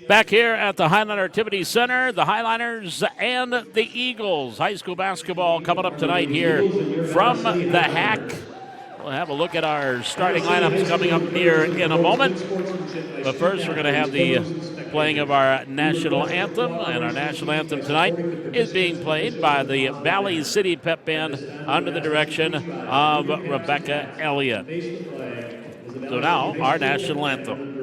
Back here at the Highliner Activity Center, the Highliners and the Eagles. High school basketball coming up tonight here from the Hack. We'll have a look at our starting lineups coming up here in a moment. But first, we're going to have the playing of our national anthem. And our national anthem tonight is being played by the Valley City Pep Band under the direction of Rebecca Elliott. So now, our national anthem.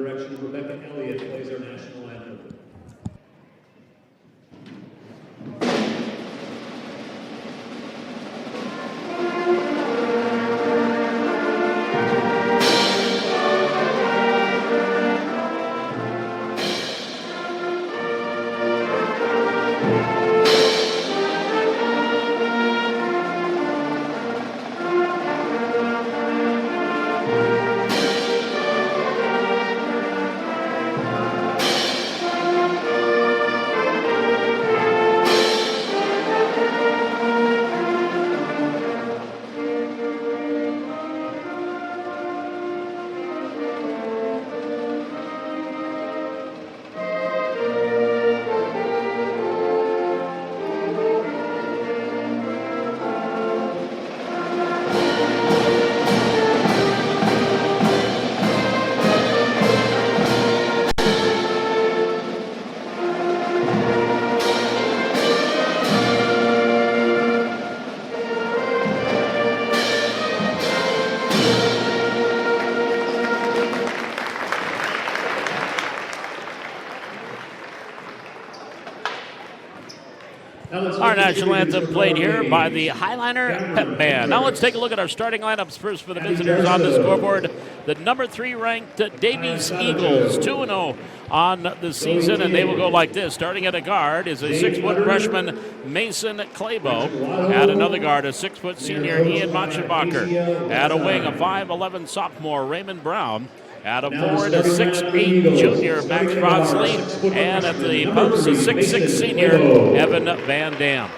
Our national anthem played here by the Highliner Pep Band. Now let's take a look at our starting lineups first for the visitors on the scoreboard. The number 3 ranked Davies Eagles, 2-0 on the season, and they will go like this. Starting at a guard is a 6-foot freshman, Mason Claybo. At another guard, a 6-foot senior, Ian Machenbacher. At a wing, a 5'11 sophomore, Raymond Brown. At a forward, a 6'8 junior, Max Frosley. And at the post, a 6'6 senior, Evan Van Dam.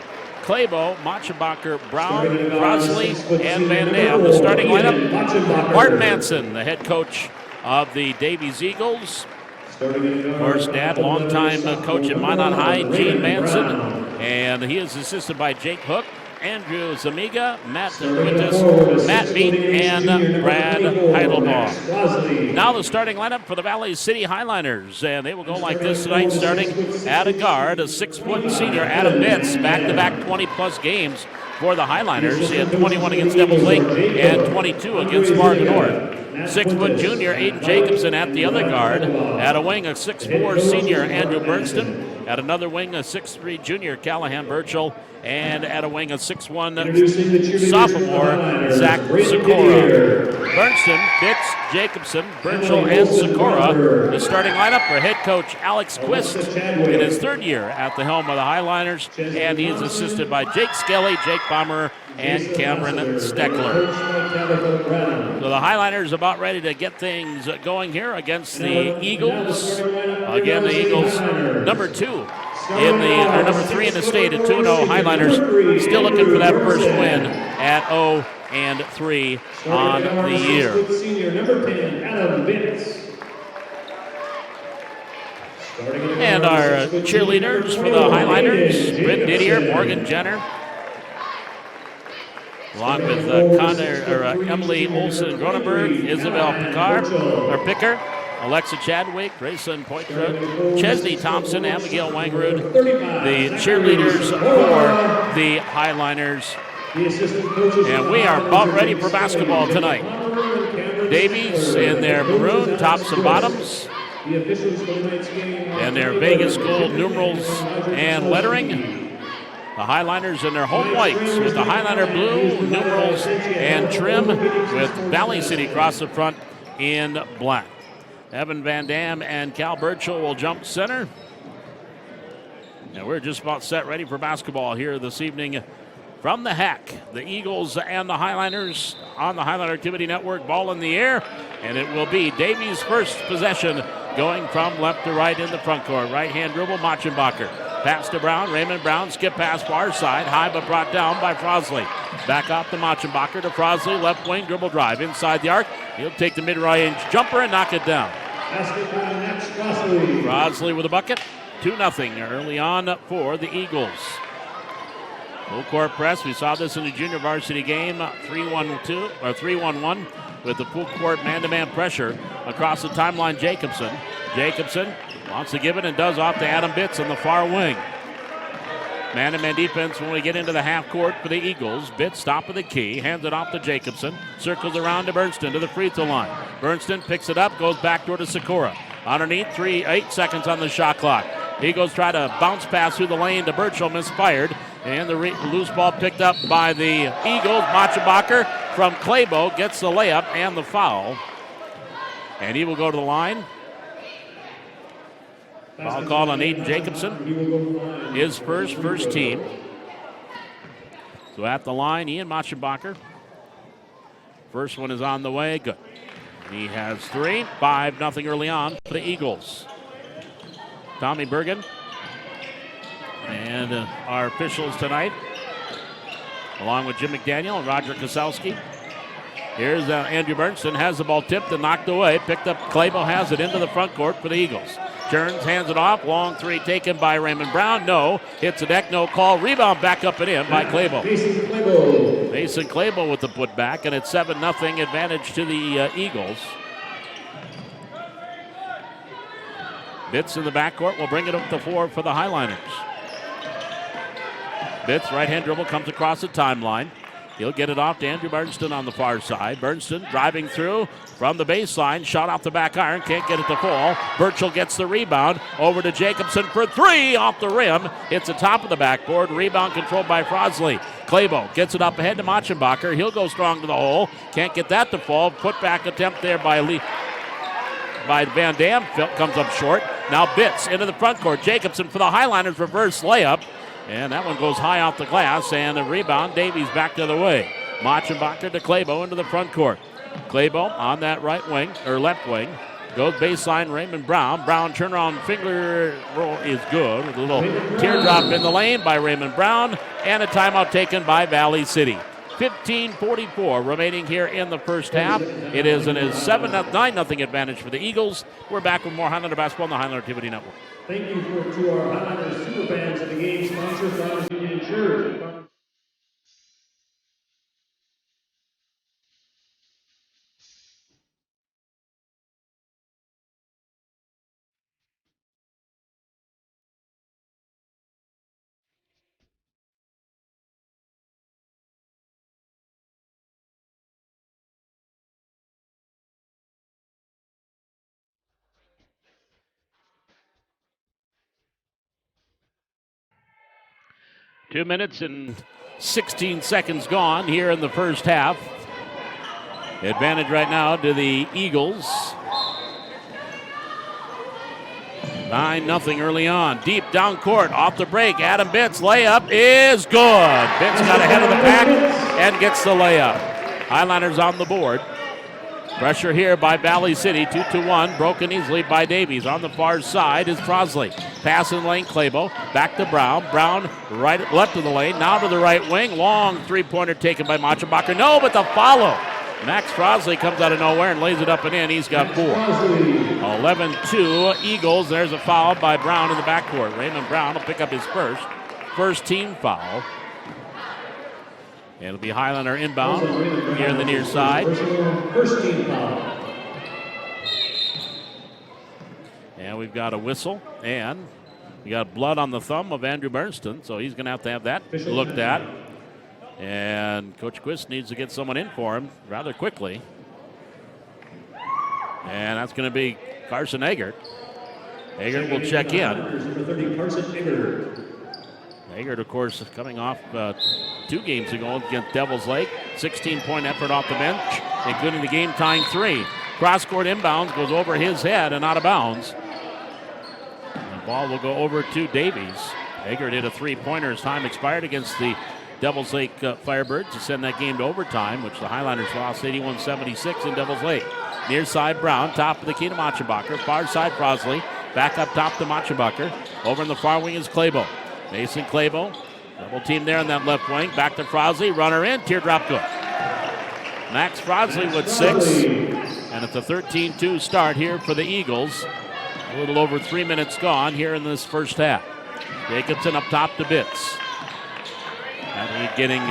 Claybo, Machenbacher, Brown, Frosley, and Van Dam. The starting lineup, Bart Manson, the head coach of the Davies Eagles. Of course, dad, longtime coach at Minot High, Gene Manson. And he is assisted by Jake Hook, Andrew Zamiga, Matt Quintus, Matt Beat, and Brad Heidelbaum. Now the starting lineup for the Valley City Highliners, and they will go like this tonight, starting at a guard, a 6-foot senior, Adam Bitts, back-to-back 20-plus games for the Highliners. He had 21 against Devils Lake and 22 against Fargo North. 6-foot junior, Aiden Jacobson at the other guard. At a wing, a 6'4 senior, Andrew Bernston. At another wing, a 6'3 junior, Callahan Burchell. And at a wing, a 6'1 sophomore, Zach Sikora. Bernston, Bitts, Jacobson, Burchell, and Sikora. The starting lineup for head coach Alex Quist in his third year at the helm of the Highliners. And he is assisted by Jake Skelly, Jake Bomber, and Cameron Steckler. So the Highliners about ready to get things going here against the Eagles. Again, the Eagles, number 2. Number 3 in the state at 2-0. Highliners still looking for that first win at 0-3 on the year. And our cheerleaders for the Highliners, Bryn Didier, Morgan Jenner, along with Emily Olsen Gronenberg, Isabel Picker, Alexa Chadwick, Grayson Poitras, Chesney Thompson, Abigail Wangrud, the cheerleaders for the Highliners. And we are about ready for basketball tonight. Davies in their maroon tops and bottoms, and their Vegas gold numerals and lettering. The Highliners in their home whites with the Highliner blue numerals and trim, with Valley City across the front in black. Evan Van Dam and Cal Burchell will jump center. And we're just about set ready for basketball here this evening from the Hack. The Eagles and the Highliners on the Highliner Activity Network, ball in the air. And it will be Davies' first possession, going from left to right in the front court. Right-hand dribble, Machenbacher. Pass to Brown. Raymond Brown, skip pass far side. High but brought down by Frosley. Back off to Machenbacher to Frosley. Left wing dribble drive inside the arc. He'll take the mid-range jumper and knock it down. Frosley with a bucket. 2-0 early on for the Eagles. Full court press. We saw this in the junior varsity game. 3-1-1 with the full court man-to-man pressure across the timeline. Jacobson wants to give it and does off to Adam Bitts on the far wing. Man-to-man defense when we get into the half court for the Eagles. Bitts top of the key, hands it off to Jacobson, circles around to Bernston to the free throw line. Bernston picks it up, goes backdoor to Sikora. Underneath, 8 seconds on the shot clock. Eagles try to bounce pass through the lane to Burchell, misfired. And the loose ball picked up by the Eagles. Machenbacher from Claybo gets the layup and the foul. And he will go to the line. Foul called on Aiden Jacobson. His first team. So at the line, Ian Machenbacher. First one is on the way. Good. He has 3. 5-0 early on for the Eagles. Tommy Bergen and our officials tonight, along with Jim McDaniel and Roger Kosowski. Here's Andrew Bernston, has the ball tipped and knocked away. Picked up, Claybo has it into the front court for the Eagles. Turns, hands it off. Long 3 taken by Raymond Brown. No. Hits the deck, no call. Rebound back up and in by Claybo. Mason Claybo with the putback, and it's 7-0 advantage to the Eagles. Bitts in the backcourt will bring it up to 4 for the Highliners. Bitts, right-hand dribble, comes across the timeline. He'll get it off to Andrew Bernston on the far side. Bernston driving through from the baseline. Shot off the back iron. Can't get it to fall. Burchell gets the rebound. Over to Jacobson for 3 off the rim. Hits the top of the backboard. Rebound controlled by Frosley. Claybo gets it up ahead to Machenbacher. He'll go strong to the hole. Can't get that to fall. Put back attempt there by Van Dam. Comes up short. Now Bitts into the front court. Jacobson for the Highliners reverse layup. And that one goes high off the glass, and the rebound, Davies back the other way. Machenbacher to Claybo into the front court. Claybo on that right wing, or left wing. Goes baseline, Raymond Brown. Brown turnaround finger roll is good with a little teardrop in the lane by Raymond Brown, and a timeout taken by Valley City. 15:44 remaining here in the first half. It is a 9-0 advantage for the Eagles. We're back with more Highlander basketball on the Highlander Activity Network. Thank you to our Highlanders superfans of the game, sponsored by Union Insurance. 2 minutes and 16 seconds gone here in the first half. Advantage right now to the Eagles. 9-0 early on. Deep down court, off the break. Adam Bitts, layup is good. Bitts got ahead of the pack and gets the layup. Highliners on the board. Pressure here by Valley City, 2-1, broken easily by Davies. On the far side is Frosley. Pass in lane, Claybo. Back to Brown. Brown left of the lane, now to the right wing. Long 3-pointer taken by Machenbacher. No, but the follow. Max Frosley comes out of nowhere and lays it up and in. He's got 4. 11-2 Eagles. There's a foul by Brown in the backcourt. Raymond Brown will pick up his first team foul. It'll be Highlander inbound here in the near side. First team foul. And we've got a whistle, and we got blood on the thumb of Andrew Bernston, so he's going to have that looked at. And Coach Quist needs to get someone in for him rather quickly. And that's going to be Carson Eggert. Eggert will check in. Eggert, of course, coming off 2 games ago against Devils Lake. 16-point effort off the bench, including the game-tying 3. Cross-court inbounds, goes over his head and out of bounds. The ball will go over to Davies. Eggert hit a 3-pointer as time expired against the Devils Lake Firebirds to send that game to overtime, which the Highlanders lost 81-76 in Devils Lake. Near side, Brown, top of the key to Machenbacher. Far side, Frosley. Back up top to Machenbacher. Over in the far wing is Claybo. Mason Claybo, double team there on that left wing. Back to Frosley, runner in, teardrop good. Max Frosley with 6, and it's a 13-2 start here for the Eagles. A little over 3 minutes gone here in this first half. Jacobson up top to Bitts. And he's getting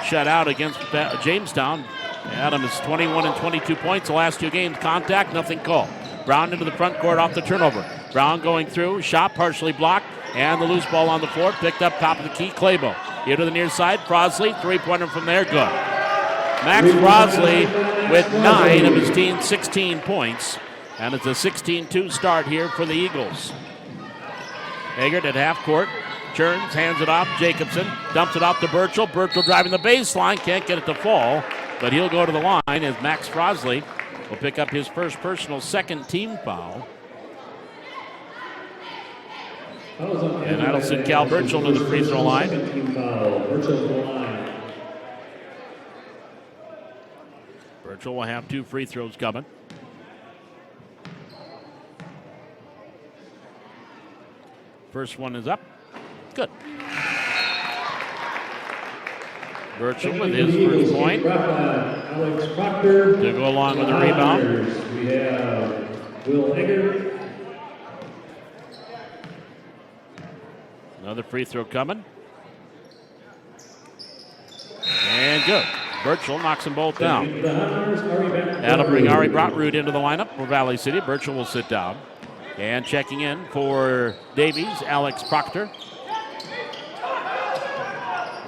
shut out against Jamestown. Adam is 21 and 22 points the last 2 games. Contact, nothing called. Brown into the front court off the turnover. Brown going through, shot partially blocked, and the loose ball on the floor, picked up top of the key, Claybo. Here to the near side, Frosley, three-pointer from there, good. Max Frosley with 9 of his team's 16 points, and it's a 16-2 start here for the Eagles. Eggert at half court, turns, hands it off, Jacobson, dumps it off to Burchell. Burchell driving the baseline, can't get it to fall, but he'll go to the line as Max Frosley will pick up his first personal second team foul. And that'll send Cal Burchell to the free throw line. Burchell will have 2 free throws coming. First one is up. Good. Burchell with his first point to go along with the rebound. We have Will Eggert. Another free throw coming. And good. Burchell knocks them both down. That'll bring Ari Brotrud into the lineup for Valley City. Burchell will sit down. And checking in for Davies, Alex Proctor.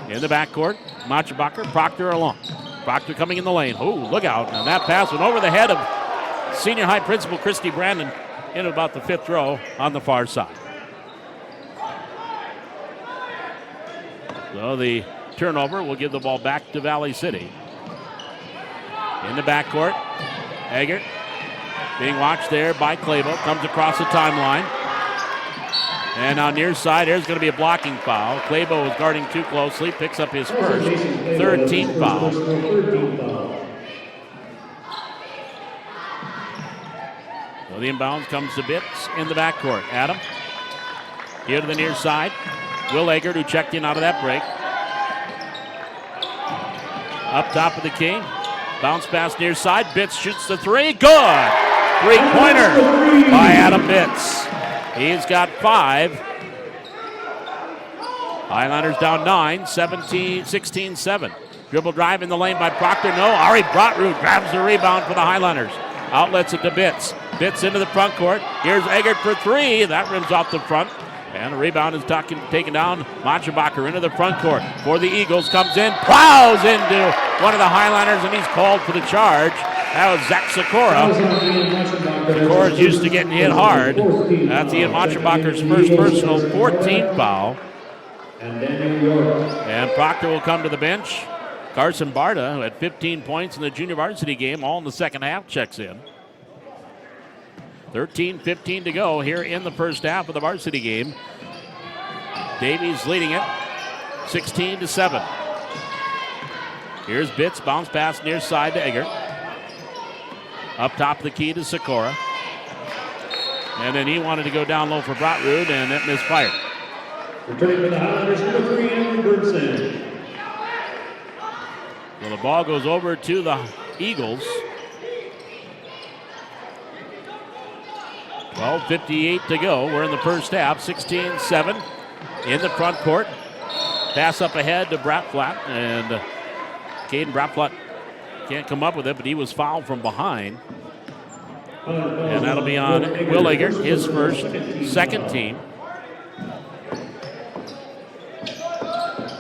In the backcourt, Machabacher, Proctor along. Proctor coming in the lane. Oh, look out. And that pass went over the head of senior high principal Christy Brandon in about the 5th row on the far side. So the turnover will give the ball back to Valley City. In the backcourt, Eggert being watched there by Claybo, comes across the timeline. And now near side, there's going to be a blocking foul. Claybo is guarding too closely, picks up his first, 3rd team foul. So the inbounds comes to Bitts in the backcourt. Adam, here to the near side. Will Eggert, who checked in out of that break. Up top of the key. Bounce pass near side. Bitts shoots the 3. Good! 3-pointer by Adam Bitts. He's got 5. Highlanders down 9, 16-7. Dribble drive in the lane by Proctor. No, Ari Brotrud grabs the rebound for the Highlanders. Outlets it to Bitts. Bitts into the front court. Here's Eggert for 3. That rims off the front. And the rebound is taken down. Machabacher into the front court for the Eagles. Comes in, plows into one of the Highlanders, and he's called for the charge. That was Zach Sikora. Sikora's used to getting hit hard. That's Ian Machabacher's first personal 14th foul. And Proctor will come to the bench. Carson Barta, who had 15 points in the junior varsity game, all in the second half, checks in. 13-15 to go here in the first half of the varsity game. Davies leading it 16-7. Here's Bitts, bounce pass near side to Eggert. Up top of the key to Sikora. And then he wanted to go down low for Brotrud, and it misfired. Returning for the Highlanders, number 3, Andrew Birdson. Well, the ball goes over to the Eagles. 12:58 to go. We're in the first half. 16-7 in the front court. Pass up ahead to Bratflat, and Caden Bratflat can't come up with it, but he was fouled from behind. And that'll be on Will Eggert, his first, second team.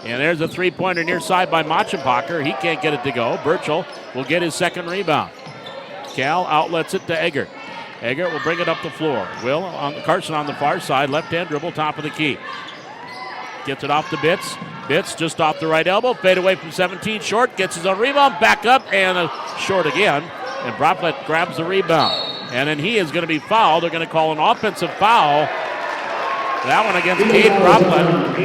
And there's a 3-pointer near side by Machabacher. He can't get it to go. Burchell will get his second rebound. Cal outlets it to Eggert. Eggert will bring it up the floor. Carson on the far side, left-hand dribble, top of the key. Gets it off to Bitts. Bitts just off the right elbow, fade away from 17, short, gets his own rebound, back up, and short again. And Bratflat grabs the rebound. And then he is going to be fouled. They're going to call an offensive foul. That one against Caden Bratflat.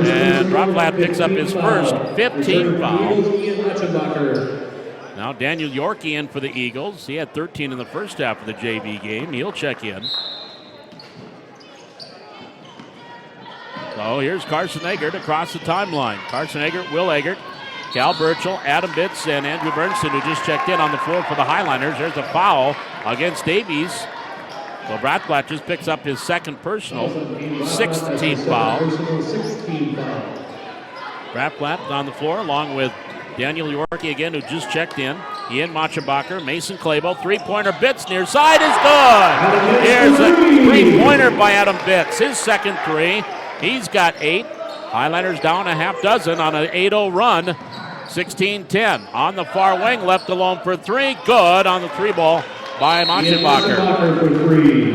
And Bratflat picks up his first 15th foul. Now Daniel Yorkie in for the Eagles. He had 13 in the first half of the JV game. He'll check in. So here's Carson Eggert across the timeline. Carson Eggert, Will Eggert, Cal Burchell, Adam Bitts, and Andrew Bernstein, who just checked in on the floor for the Highlanders. There's a foul against Davies. So Bradflat just picks up his second personal, sixth team foul. Bradflat on the floor along with Daniel Yorkie again, who just checked in. Ian Machenbacher, Mason Clabo, three-pointer. Bitts near side is good. Here's a three-pointer by Adam Bitts. His second three. He's got 8. Highlanders down a half dozen on an 8-0 run. 16-10 on the far wing, left alone for 3. Good on the 3-ball by Machenbacher.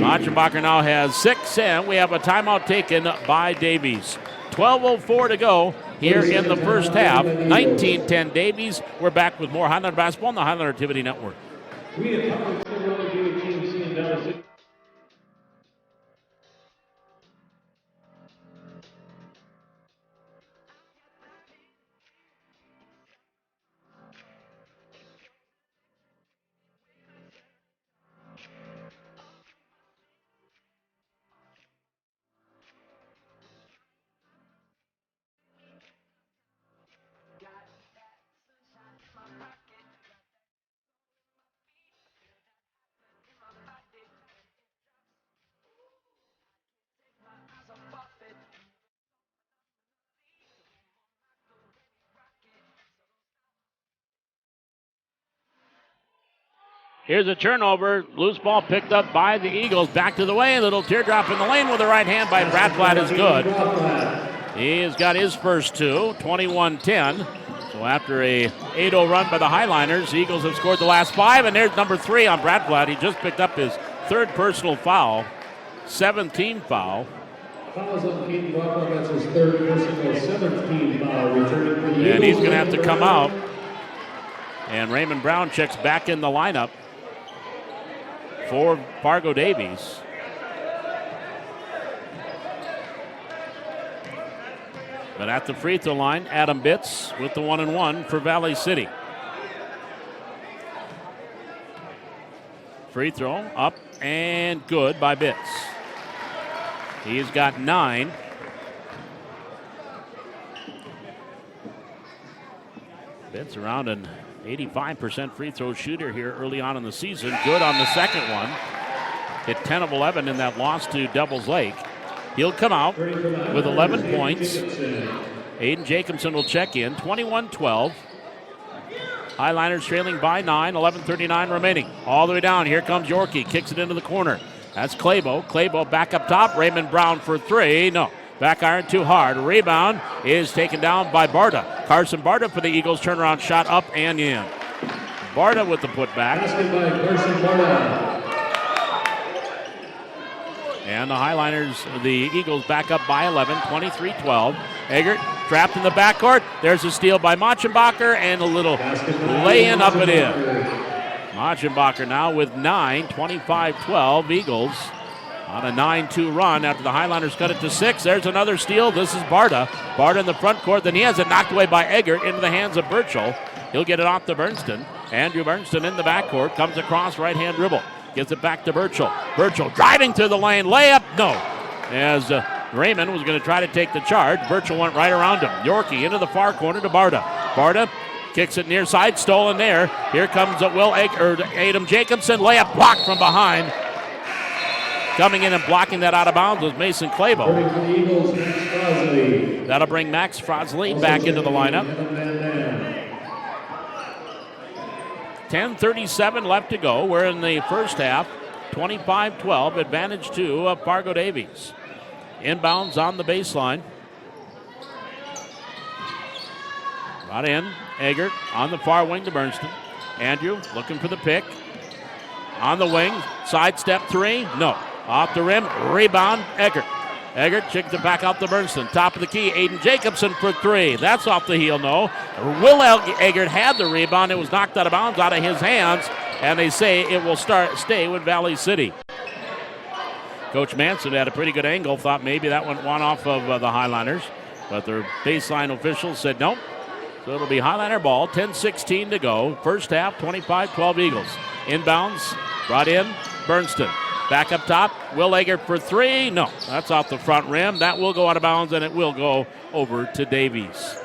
Machenbacher now has 6, and we have a timeout taken by Davies. 12:04 to go here in the first half. 19-10 Davies. We're back with more Highlander basketball on the Highlander Activity Network. Here's a turnover. Loose ball picked up by the Eagles. Back to the way. A little teardrop in the lane with the right hand by Bradflat is good. He has got his first 2, 21-10. So after a 8-0 run by the Highliners, the Eagles have scored the last 5. And there's number 3 on Bradflat. He just picked up his third personal foul, 7th team foul. That's his third personal, 7th team foul. And he's going to have to come out. And Raymond Brown checks back in the lineup for Fargo Davies. But at the free throw line, Adam Bitts with the 1-and-1 for Valley City. Free throw up and good by Bitts. He's got 9. Bitts around an 85% free throw shooter here early on in the season. Good on the second one. Hit 10 of 11 in that loss to Devils Lake. He'll come out with 11 points. Aiden Jacobson will check in. 21-12. Highliners trailing by 9. 11:39 remaining. All the way down. Here comes Yorkie. Kicks it into the corner. That's Clabo. Clabo back up top. Raymond Brown for 3. No. Back iron too hard. Rebound is taken down by Barta. Carson Barta for the Eagles. Turnaround shot up and in. Barta with the putback. And the Highliners, the Eagles back up by 11, 23-12. Eggert trapped in the backcourt. There's a steal by Machenbacher and a little lay-in up and in. Machenbacher now with 9, 25-12. Eagles on a 9-2 run after the Highlanders cut it to 6. There's another steal. This is Barta. Barta in the front court. Then he has it knocked away by Eggert into the hands of Burchell. He'll get it off to Bernston. Andrew Bernston in the backcourt. Comes across right-hand dribble. Gives it back to Burchell. Burchell driving to the lane. Layup. No. As Raymond was going to try to take the charge. Burchell went right around him. Yorkie into the far corner to Barta. Barta kicks it near side. Stolen there. Here comes Adam Jacobson. Layup blocked from behind. Coming in and blocking that out of bounds was Mason Clabo. That'll bring Max Frosley back into the lineup. 10:37 left to go. We're in the first half. 25-12. Advantage to Fargo Davies. Inbounds on the baseline. Brought in. Eggert on the far wing to Bernston. Andrew looking for the pick. On the wing. Sidestep 3. No. Off the rim, rebound, Eggert. Eggert checks it back out to Bernston. Top of the key, Aiden Jacobson for 3. That's off the heel, no. Will Eggert had the rebound. It was knocked out of bounds out of his hands, and they say it will stay with Valley City. Coach Manson had a pretty good angle, thought maybe that one off of the Highliners, but their baseline officials said no. So it'll be Highliner ball, 10:16 to go. First half, 25-12 Eagles. Inbounds, brought in, Bernston. Back up top, Will Eggert for 3. No, that's off the front rim. That will go out of bounds, and it will go over to Davies.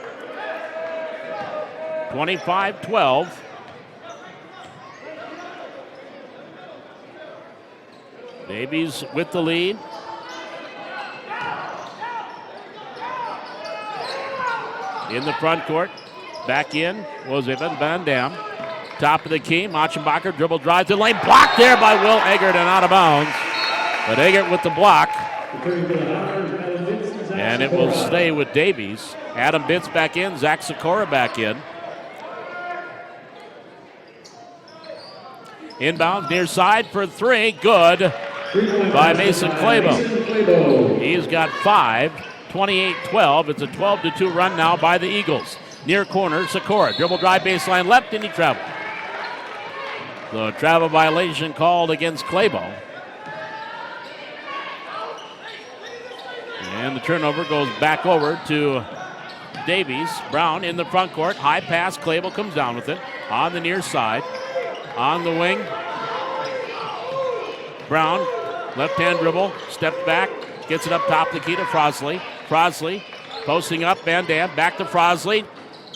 25-12. Davies with the lead. In the front court. Back in was Evan Van Dam. Top of the key. Machenbacher dribble drive to the lane. Blocked there by Will Eggert and out of bounds. But Eggert with the block. And it will stay with Davies. Adam Bitz back in. Zach Sikora back in. Inbound near side for three. Good by Mason Clabo. He's got 5. 28-12. It's a 12-2 run now by the Eagles. Near corner, Sikora. Dribble drive baseline left, and he traveled. The travel violation called against Clabo. And the turnover goes back over to Davies. Brown in the front court. High pass. Clabo comes down with it. On the near side. On the wing. Brown, left-hand dribble. Steps back. Gets it up top of the key to Frosley. Frosley posting up. Van Dam back to Frosley.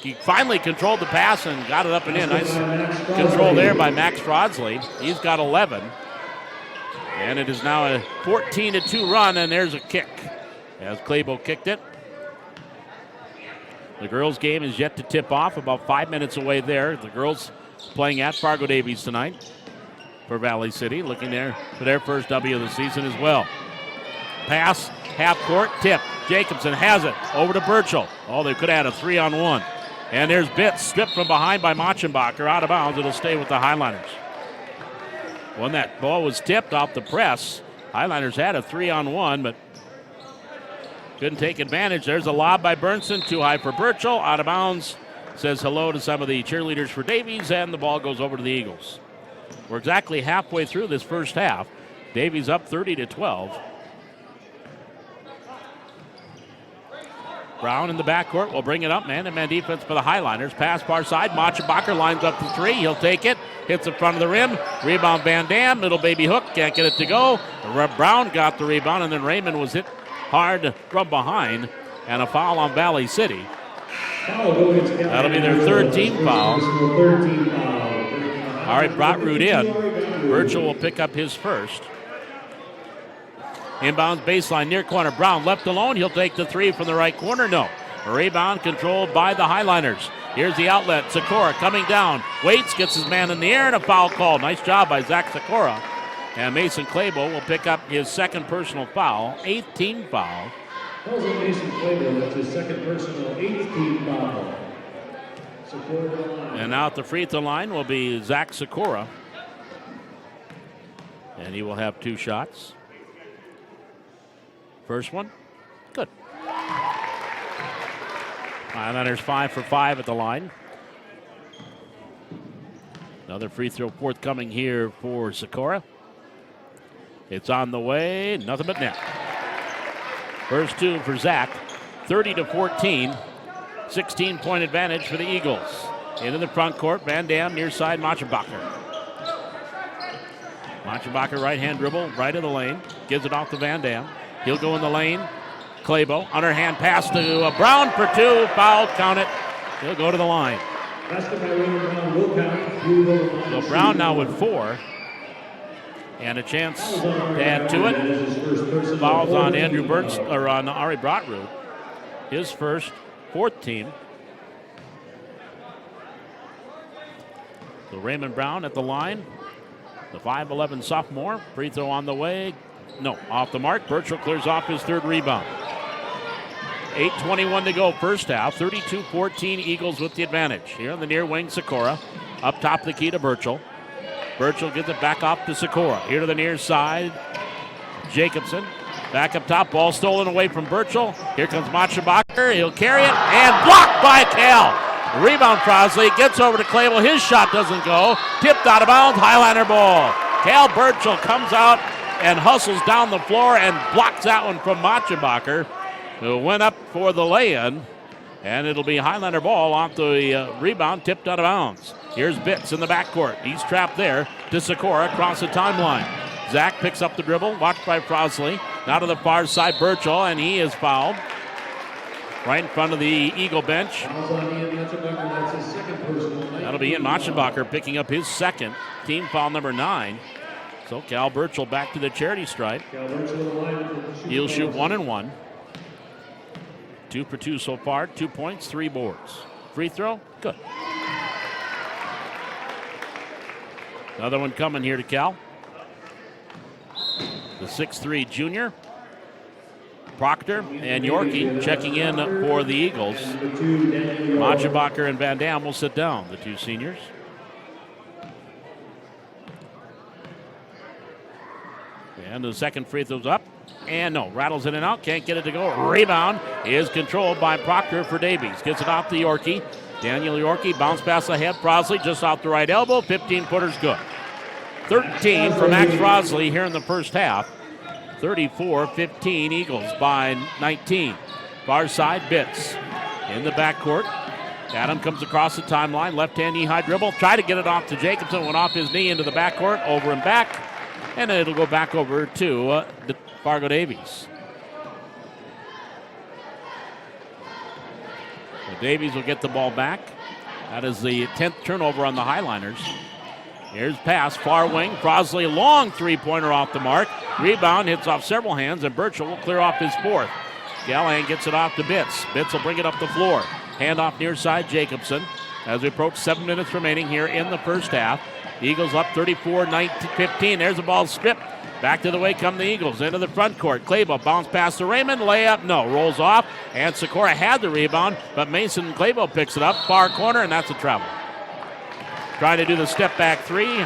He finally controlled the pass and got it up and in. Nice control there by Max Frosley. He's got 11. And it is now a 14-2 run, and there's a kick as Clabo kicked it. The girls' game is yet to tip off, about 5 minutes away there. The girls playing at Fargo Davies tonight for Valley City, looking there for their first W of the season as well. Pass, half court, tip. Jacobson has it over to Burchell. Oh, they could have had a 3-on-1. And there's Bitz stripped from behind by Machenbacher, out of bounds. It'll stay with the Highliners. When that ball was tipped off the press, Highliners had a 3-on-1, but couldn't take advantage. There's a lob by Bernson, too high for Burchell, out of bounds. Says hello to some of the cheerleaders for Davies, and the ball goes over to the Eagles. We're exactly halfway through this first half. Davies up 30-12. Brown in the backcourt will bring it up. Man-to-man defense for the Highliners. Pass far side. Machenbacher lines up the three. He'll take it. Hits in front of the rim. Rebound Van Dam. Middle baby hook. Can't get it to go. Brown got the rebound, and then Raymond was hit hard from behind. And a foul on Valley City. That'll be their third team foul. All right, Brotrud in. Burchell will pick up his first. Inbounds baseline near corner. Brown left alone. He'll take the three from the right corner. No. A rebound controlled by the Highliners. Here's the outlet. Sikora coming down. Waits, gets his man in the air, and a foul call. Nice job by Zach Sikora. And Mason Clabo will pick up his second personal foul. 8th team foul. Mason Clabo, that's his second personal 8th team foul. And now at the free throw line will be Zach Sikora. And he will have 2 shots. First one, good. Highlanders 5 for 5 at the line. Another free throw forthcoming here for Sikora. It's on the way, nothing but net. First 2 for Zach, 30-14. 16-point advantage for the Eagles. Into the front court, Van Dam near side, Machenbacher. Machenbacher right-hand dribble, right of the lane. Gives it off to Van Dam. He'll go in the lane. Clabo, underhand pass to Brown for 2. Foul, count it. He'll go to the line. So Brown now with 4. And a chance to add to it. Fouls on Andrew Burns, or on Ari Brotrud. His first, 4th team. So Raymond Brown at the line. The 5'11 sophomore. Free throw on the way. No, off the mark. Burchell clears off his 3rd rebound. 8:21 to go first half. 32-14 Eagles with the advantage. Here on the near wing, Sikora. Up top of the key to Burchell. Burchell gets it back off to Sikora. Here to the near side, Jacobson. Back up top, ball stolen away from Burchell. Here comes Machenbacher. He'll carry it, and blocked by Cal. Rebound Frosley, gets over to Clavel. His shot doesn't go. Tipped out of bounds, Highliner ball. Cal Burchell comes out and hustles down the floor and blocks that one from Machenbacher, who went up for the lay-in, and it'll be Highlander ball off the rebound, tipped out of bounds. Here's Bitz in the backcourt. He's trapped there to Sikora across the timeline. Zach picks up the dribble, watched by Frosley. Now to the far side, Burchell, and he is fouled. Right in front of the Eagle bench. That'll be Ian Machenbacher picking up his second, team foul number 9. So Cal Burchell back to the charity stripe. He'll shoot 1 and 1. 2 for 2 so far. 2 points, 3 boards. Free throw, good. Another one coming here to Cal. The 6'3 junior. Proctor and Yorkie checking in for the Eagles. Machenbacher and Van Dam will sit down, the 2 seniors. And the second free throw's up. And no, rattles in and out, can't get it to go. Rebound is controlled by Proctor for Davies. Gets it off to Yorkie. Daniel Yorkie, bounce pass ahead. Frosley just off the right elbow. 15-footer's good. 13 for Max Frosley here in the first half. 34-15, Eagles by 19. Far side, Bitts in the backcourt. Adam comes across the timeline. Left-hand knee-high dribble. Try to get it off to Jacobson. Went off his knee into the backcourt. Over and back. And it'll go back over to Fargo Davies. So Davies will get the ball back. That is the 10th turnover on the Highliners. Here's pass, far wing. Frosley, long three-pointer off the mark. Rebound hits off several hands, and Burchell will clear off his 4th. Gallahan gets it off to Bitts. Bitts will bring it up the floor. Hand off near side, Jacobson. As we approach 7 minutes remaining here in the first half. Eagles up 34-15. There's the ball stripped. Back to the way come the Eagles. Into the front court. Claybo bounce pass to Raymond. Layup, no. Rolls off. And Sikora had the rebound, but Mason Claybo picks it up. Far corner, and that's a travel. Trying to do the step back 3.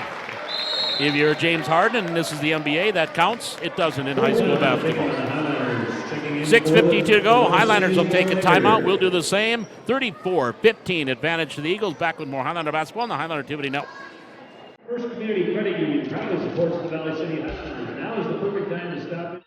If you're James Harden and this is the NBA, that counts. It doesn't in high school basketball. 6:52 to go. Highliners will take a timeout. We'll do the same. 34-15 advantage to the Eagles. Back with more Highliner basketball on the Highliner Activity Network. First Community Credit Union proudly supports the Valley City Highlanders. Now is the perfect time to stop it.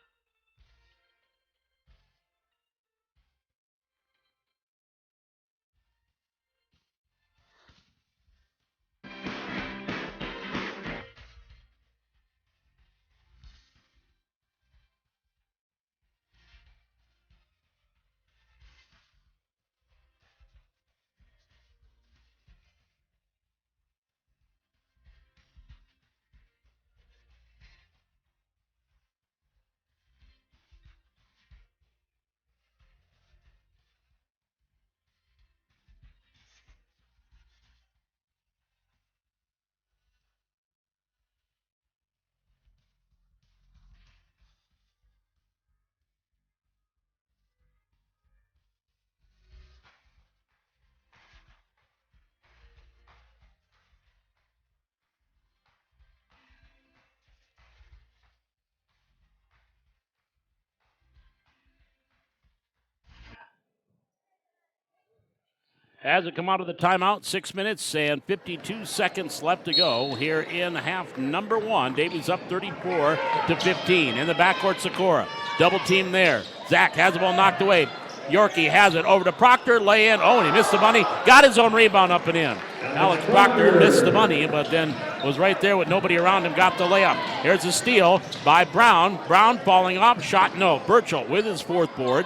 As it come out of the timeout, 6 minutes and 52 seconds left to go here in half number 1. Davies up 34-15. In the backcourt, Sikora. Double team there. Zach has the ball knocked away. Yorkie has it over to Proctor. Lay in. Oh, and he missed the money. Got his own rebound up and in. Alex Proctor missed the money, but then was right there with nobody around him. Got the layup. Here's a steal by Brown. Brown falling off. Shot no. Burchell with his 4th board.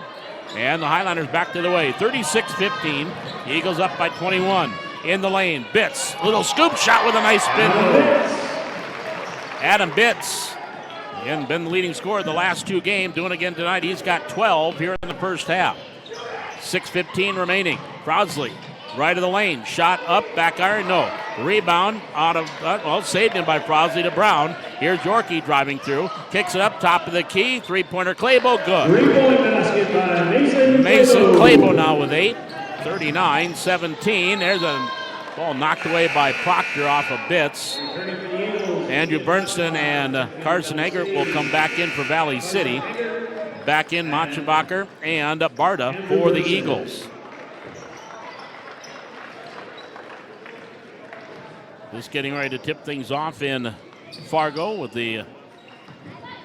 And the Highlanders back to the way. 36-15. Eagles up by 21. In the lane. Bitts. Little scoop shot with a nice spin move. Adam Bitts. Again, been the leading scorer the last 2 games. Doing it again tonight. He's got 12 here in the first half. 6:15 remaining. Frosley. Right of the lane. Shot up. Back iron. No. Rebound out of, saved in by Frosley to Brown. Here's Yorkie driving through. Kicks it up. Top of the key. 3-pointer Claybo. Good. 3-point basket by Mason Claybo now with 8. 39-17. There's a ball knocked away by Proctor off of Bitts. Andrew Bernston and Carson Eggert will come back in for Valley City. Back in Machenbacher and Barta for the Eagles. Just getting ready to tip things off in Fargo with the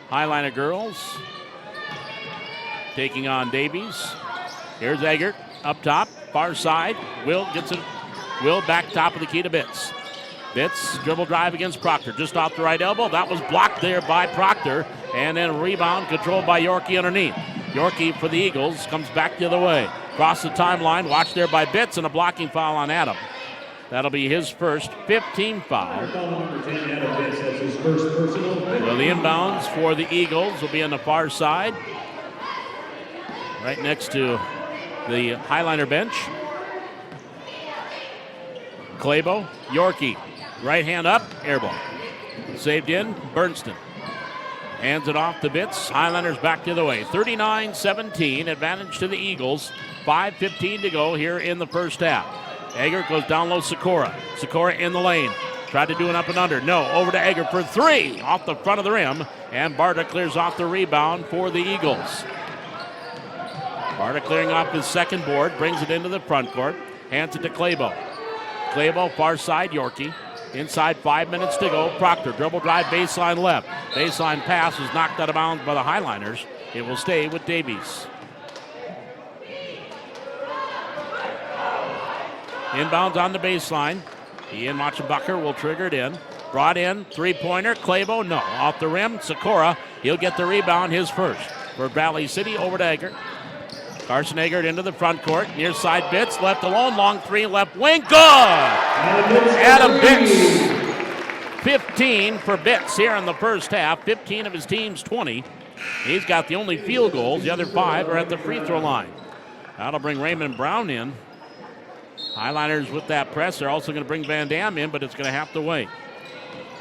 Highliner girls taking on Davies. Here's Eggert up top, far side. Will gets it. Will back top of the key to Bitts. Bitts dribble drive against Proctor, just off the right elbow. That was blocked there by Proctor, and then a rebound controlled by Yorkie underneath. Yorkie for the Eagles comes back the other way. Across the timeline, watched there by Bitts, and a blocking foul on Adam. That'll be his first 15 foul. Number 10, Adam Vince, that's his first personal. So the inbounds for the Eagles will be on the far side, right next to the Highliner bench. Claybo, Yorkie, right hand up, air ball. Saved in, Bernston. Hands it off to Bitts. Highlanders back the other way. 39-17, advantage to the Eagles. 5:15 to go here in the first half. Eggert goes down low, Sikora. Sikora in the lane. Tried to do an up and under. No, over to Eggert for three. Off the front of the rim. And Barta clears off the rebound for the Eagles. Barta clearing off his second board. Brings it into the front court. Hands it to Claybo. Claybo, far side, Yorkie. Inside 5 minutes to go. Proctor, dribble drive, baseline left. Baseline pass was knocked out of bounds by the Highliners. It will stay with Davies. Inbounds on the baseline. Ian Machenbacher will trigger it in. Brought in, three-pointer. Claybo, no. Off the rim, Sikora. He'll get the rebound, his first. For Valley City, over to Eggert. Carson Eggert into the front court. Near side Bitts, left alone. Long three, left wing. Good! Adam Bitts. 15 for Bitts here in the first half. 15 of his team's 20. He's got the only field goals. The other 5 are at the free throw line. That'll bring Raymond Brown in. Highliners with that press. They're also going to bring Van Dam in, but it's going to have to wait.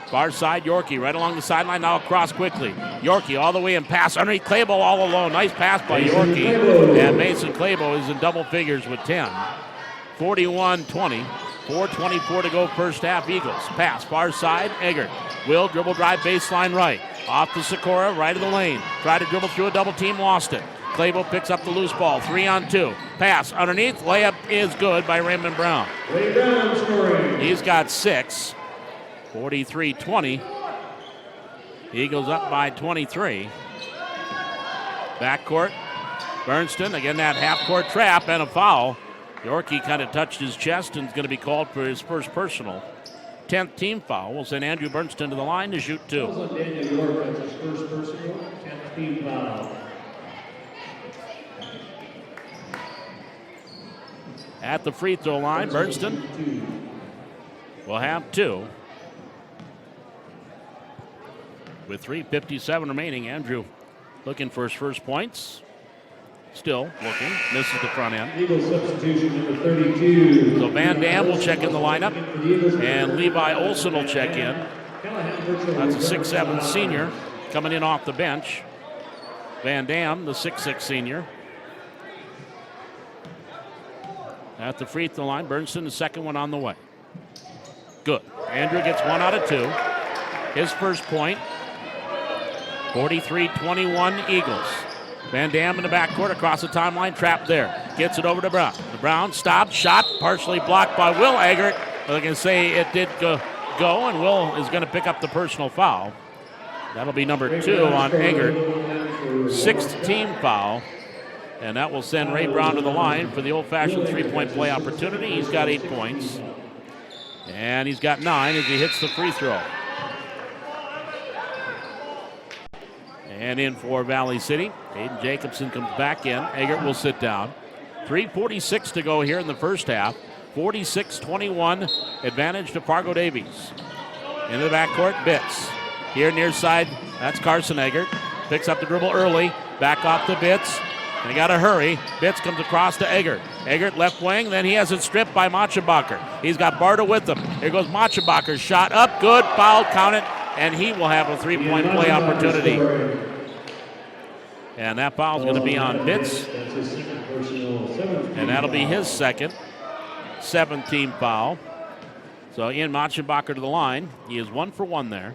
Far side, Yorkie right along the sideline, now across quickly. Yorkie all the way and pass underneath Claybo all alone. Nice pass by Yorkie. And Mason Claybo is in double figures with 10. 41-20. 4:24 to go first half, Eagles. Pass, far side, Eggert. Will dribble drive baseline right. Off to Sikora, right of the lane. Tried to dribble through a double team, lost it. Claybo picks up the loose ball, 3-on-2. Pass underneath, layup is good by Raymond Brown. He's got 6. 43-20. Eagles up by 23. Backcourt. Bernston, again that half-court trap and a foul. Yorkie kind of touched his chest and is going to be called for his first personal. 10th team foul. We'll send Andrew Bernston to the line to shoot 2. Daniel York, that's his first personal. 10th team foul. At the free throw line, Bernston will have 2. With 3:57 remaining, Andrew looking for his first points. Still looking, misses the front end. Eagles substitution number 32. So Van Dam will check in the lineup, and Levi Olson will check in. That's a 6'7" senior coming in off the bench. Van Dam, the 6'6" senior. At the free throw line, Bernston, the second one on the way. Good. Andrew gets 1 out of 2. His first point. 43-21 Eagles. Van Dam in the backcourt across the timeline, trapped there. Gets it over to Brown. The Brown stopped, shot, partially blocked by Will Eggert. But I can say it did go, and Will is going to pick up the personal foul. That'll be number 2 on Eggert. 6th team foul. And that will send Ray Brown to the line for the old-fashioned three-point play opportunity. He's got 8 points. And he's got 9 as he hits the free throw. And in for Valley City, Aiden Jacobson comes back in. Eggert will sit down. 3:46 to go here in the first half. 46-21 advantage to Fargo Davies. Into the backcourt, Bitts. Here near side, that's Carson Eggert. Picks up the dribble early. Back off to Bitts. They got to hurry. Bitts comes across to Eggert. Eggert left wing, then he has it stripped by Machenbacher. He's got Barta with him. Here goes Machenbacher. Shot up, good, foul, count it, and he will have a three-point play opportunity. And that foul is going to be on Bitts. And that'll be his second. 7th team foul. So Ian Machenbacher to the line. He is 1 for 1 there.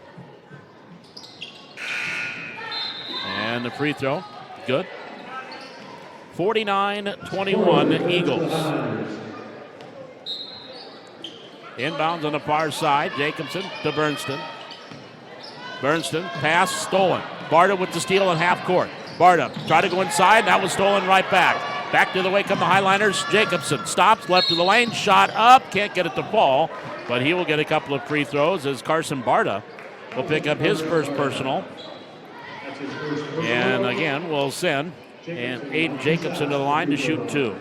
And the free throw, good. 49-21 Eagles. Inbounds on the far side. Jacobson to Bernston. Bernston, pass stolen. Barta with the steal in half court. Barta tried to go inside. That was stolen right back. Back to the way come the Highliners. Jacobson stops, left of the lane, shot up. Can't get it to fall, but he will get a couple of free throws as Carson Barta will pick up his first personal. And again, we'll send Aiden Jacobson to the line to shoot 2.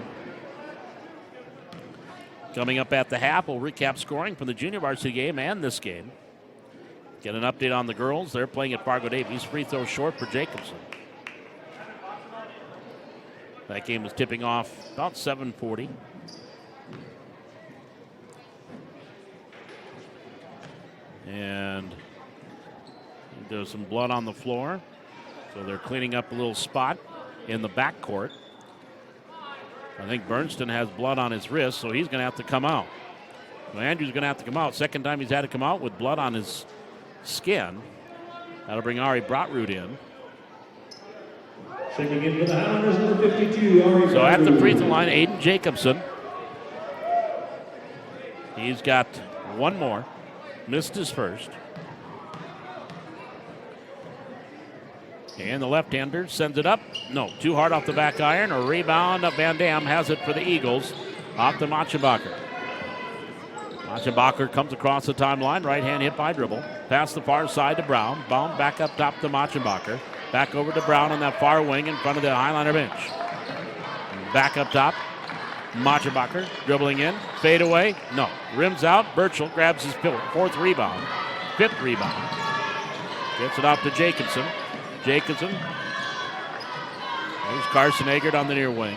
Coming up at the half, we'll recap scoring from the junior varsity game and this game. Get an update on the girls. They're playing at Fargo Davies. Free throw short for Jacobson. That game was tipping off about 7:40. And there's some blood on the floor. So they're cleaning up a little spot in the backcourt. I think Bernston has blood on his wrist, so he's going to have to come out. Well, Andrew's going to have to come out. Second time he's had to come out with blood on his skin. That'll bring Ari Brotrud in. Checking in for the Highlanders, number 52, Ari So at the Brotrud. free throw line, Aiden Jacobson. He's got one more. Missed his first. And the left-hander sends it up. No, too hard off the back iron. A rebound. Van Dam has it for the Eagles. Off to Machenbacher. Machenbacher comes across the timeline. Right hand hit by dribble. Past the far side to Brown. Brown back up top to Machenbacher. Back over to Brown on that far wing in front of the Highlander bench. Back up top. Machenbacher dribbling in. Fade away. No. Rims out. Burchell grabs his fourth rebound. Fifth rebound. Gets it off to Jacobson. Jacobson. There's Carson Eggert on the near wing.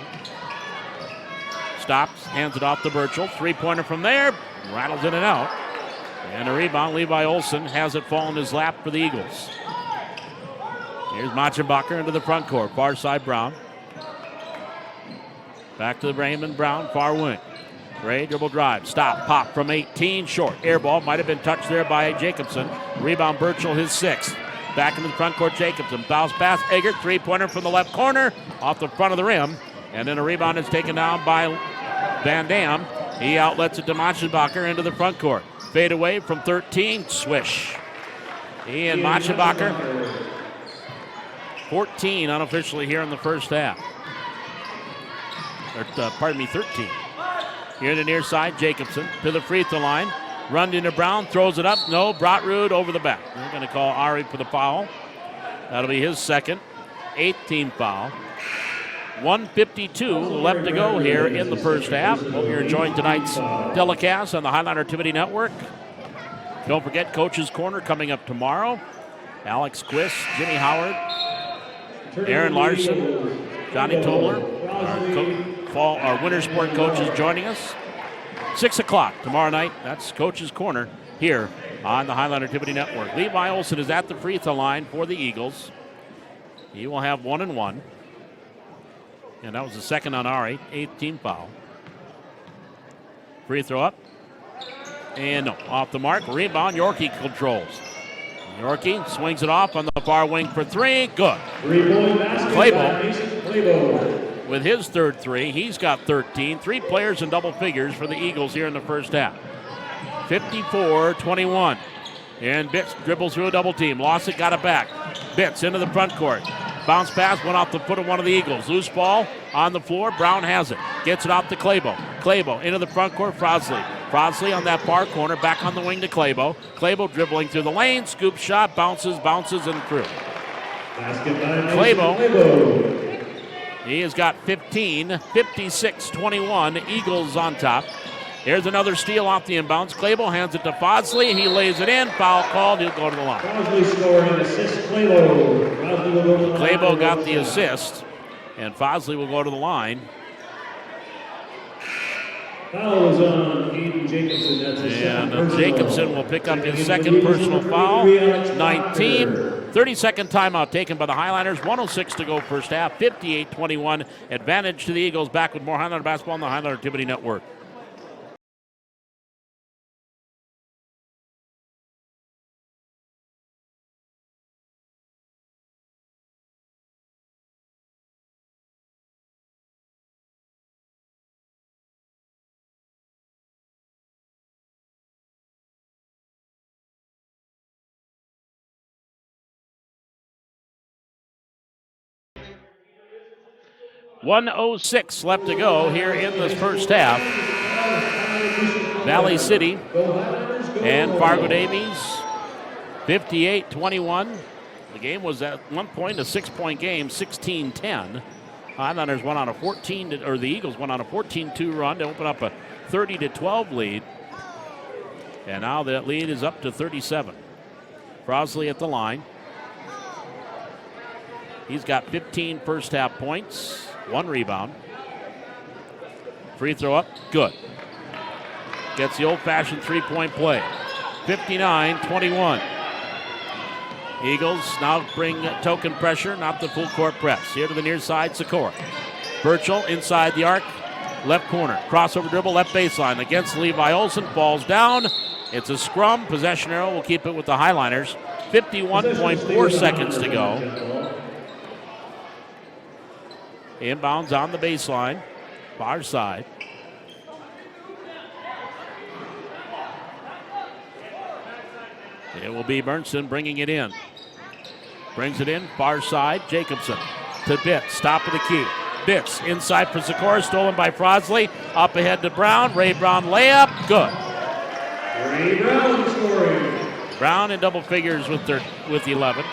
Stops, hands it off to Burchell. Three-pointer from there. Rattles in and out. And a rebound. Levi Olson has it fall in his lap for the Eagles. Here's Machenbacher into the front court. Far side Brown. Back to the Raymond Brown, far wing. Gray dribble drive. Stop. Pop from 18. Short. Air ball. Might have been touched there by Jacobson. Rebound Burchell, his sixth. Back into the front court, Jacobson. Bounce pass, Eggert, three-pointer from the left corner, off the front of the rim. And then a rebound is taken down by Van Dam. He outlets it to Machenbacher into the front court. Fade away from 13, swish. He and Machenbacher, 14 unofficially here in the first half. 13. Here to the near side, Jacobson to the free throw line. Run into Brown, throws it up. No, Brotrud over the back. They're going to call Ari for the foul. That'll be his second, 8th team foul. 1:52 left to go here in the first half. Hope you're enjoying tonight's telecast on the Highlander Activity Network. Don't forget Coach's Corner coming up tomorrow. Alex Quist, Jimmy Howard, Aaron Larson, Johnny Tobler, our winter sport coaches joining us. 6 o'clock tomorrow night. That's Coach's Corner here on the Highlander Activity Network. Levi Olson is at the free throw line for the Eagles. He will have 1 and 1. And that was the second on Ari, 8th team foul. Free throw up. And no, off the mark. Rebound, Yorkie controls. Yorkie swings it off on the far wing for three. Good. Clabo with his third three. He's got 13. 3 players in double figures for the Eagles here in the first half. 54-21. And Bitts dribbles through a double team. Lost it, got it back. Bitts into the front court. Bounce pass went off the foot of one of the Eagles. Loose ball on the floor. Brown has it. Gets it off to Clabo. Clabo into the front court. Frosley. Frosley on that far corner. Back on the wing to Clabo. Clabo dribbling through the lane. Scoop shot. Bounces and through. Clabo. He has got 15. 56-21. Eagles on top. Here's another steal off the inbounds. Clabo hands it to Frosley. He lays it in. Foul called. He'll go to the line. Frosley scoring an assist. Clabo got the assist, and Frosley will go to the line. Foul is on Aiden Jacobson. That's his second And Jacobson will pick up his second personal foul. 19. 30-second timeout taken by the Highlanders. 1:06 to go first half. 58-21. Advantage to the Eagles. Back with more Highlander basketball on the Highlander Activity Network. .106 left to go here in this first half. Valley City and Fargo Davies, 58-21. The game was at one point a 6-point game, 16-10. Highlanders went on a the Eagles went on a 14-2 run to open up a 30-12 lead. And now that lead is up to 37. Frosley at the line. He's got 15 first half points, 1 rebound. Free throw up, good. Gets the old-fashioned three-point play. 59-21. Eagles now bring token pressure, not the full court press. Here to the near side, Sikora. Burchell inside the arc, left corner. Crossover dribble, left baseline against Levi Olson. Falls down. It's a scrum. Possession arrow will keep it with the Highliners. 51.4 seconds to go. Inbounds on the baseline, far side. It will be Berntsen bringing it in. Brings it in, far side, Jacobson to Bitts, top of the key. Bitts inside for Sikora, stolen by Frosley. Up ahead to Brown, Ray Brown layup, good. Ray Brown scoring. Brown in double figures with 11.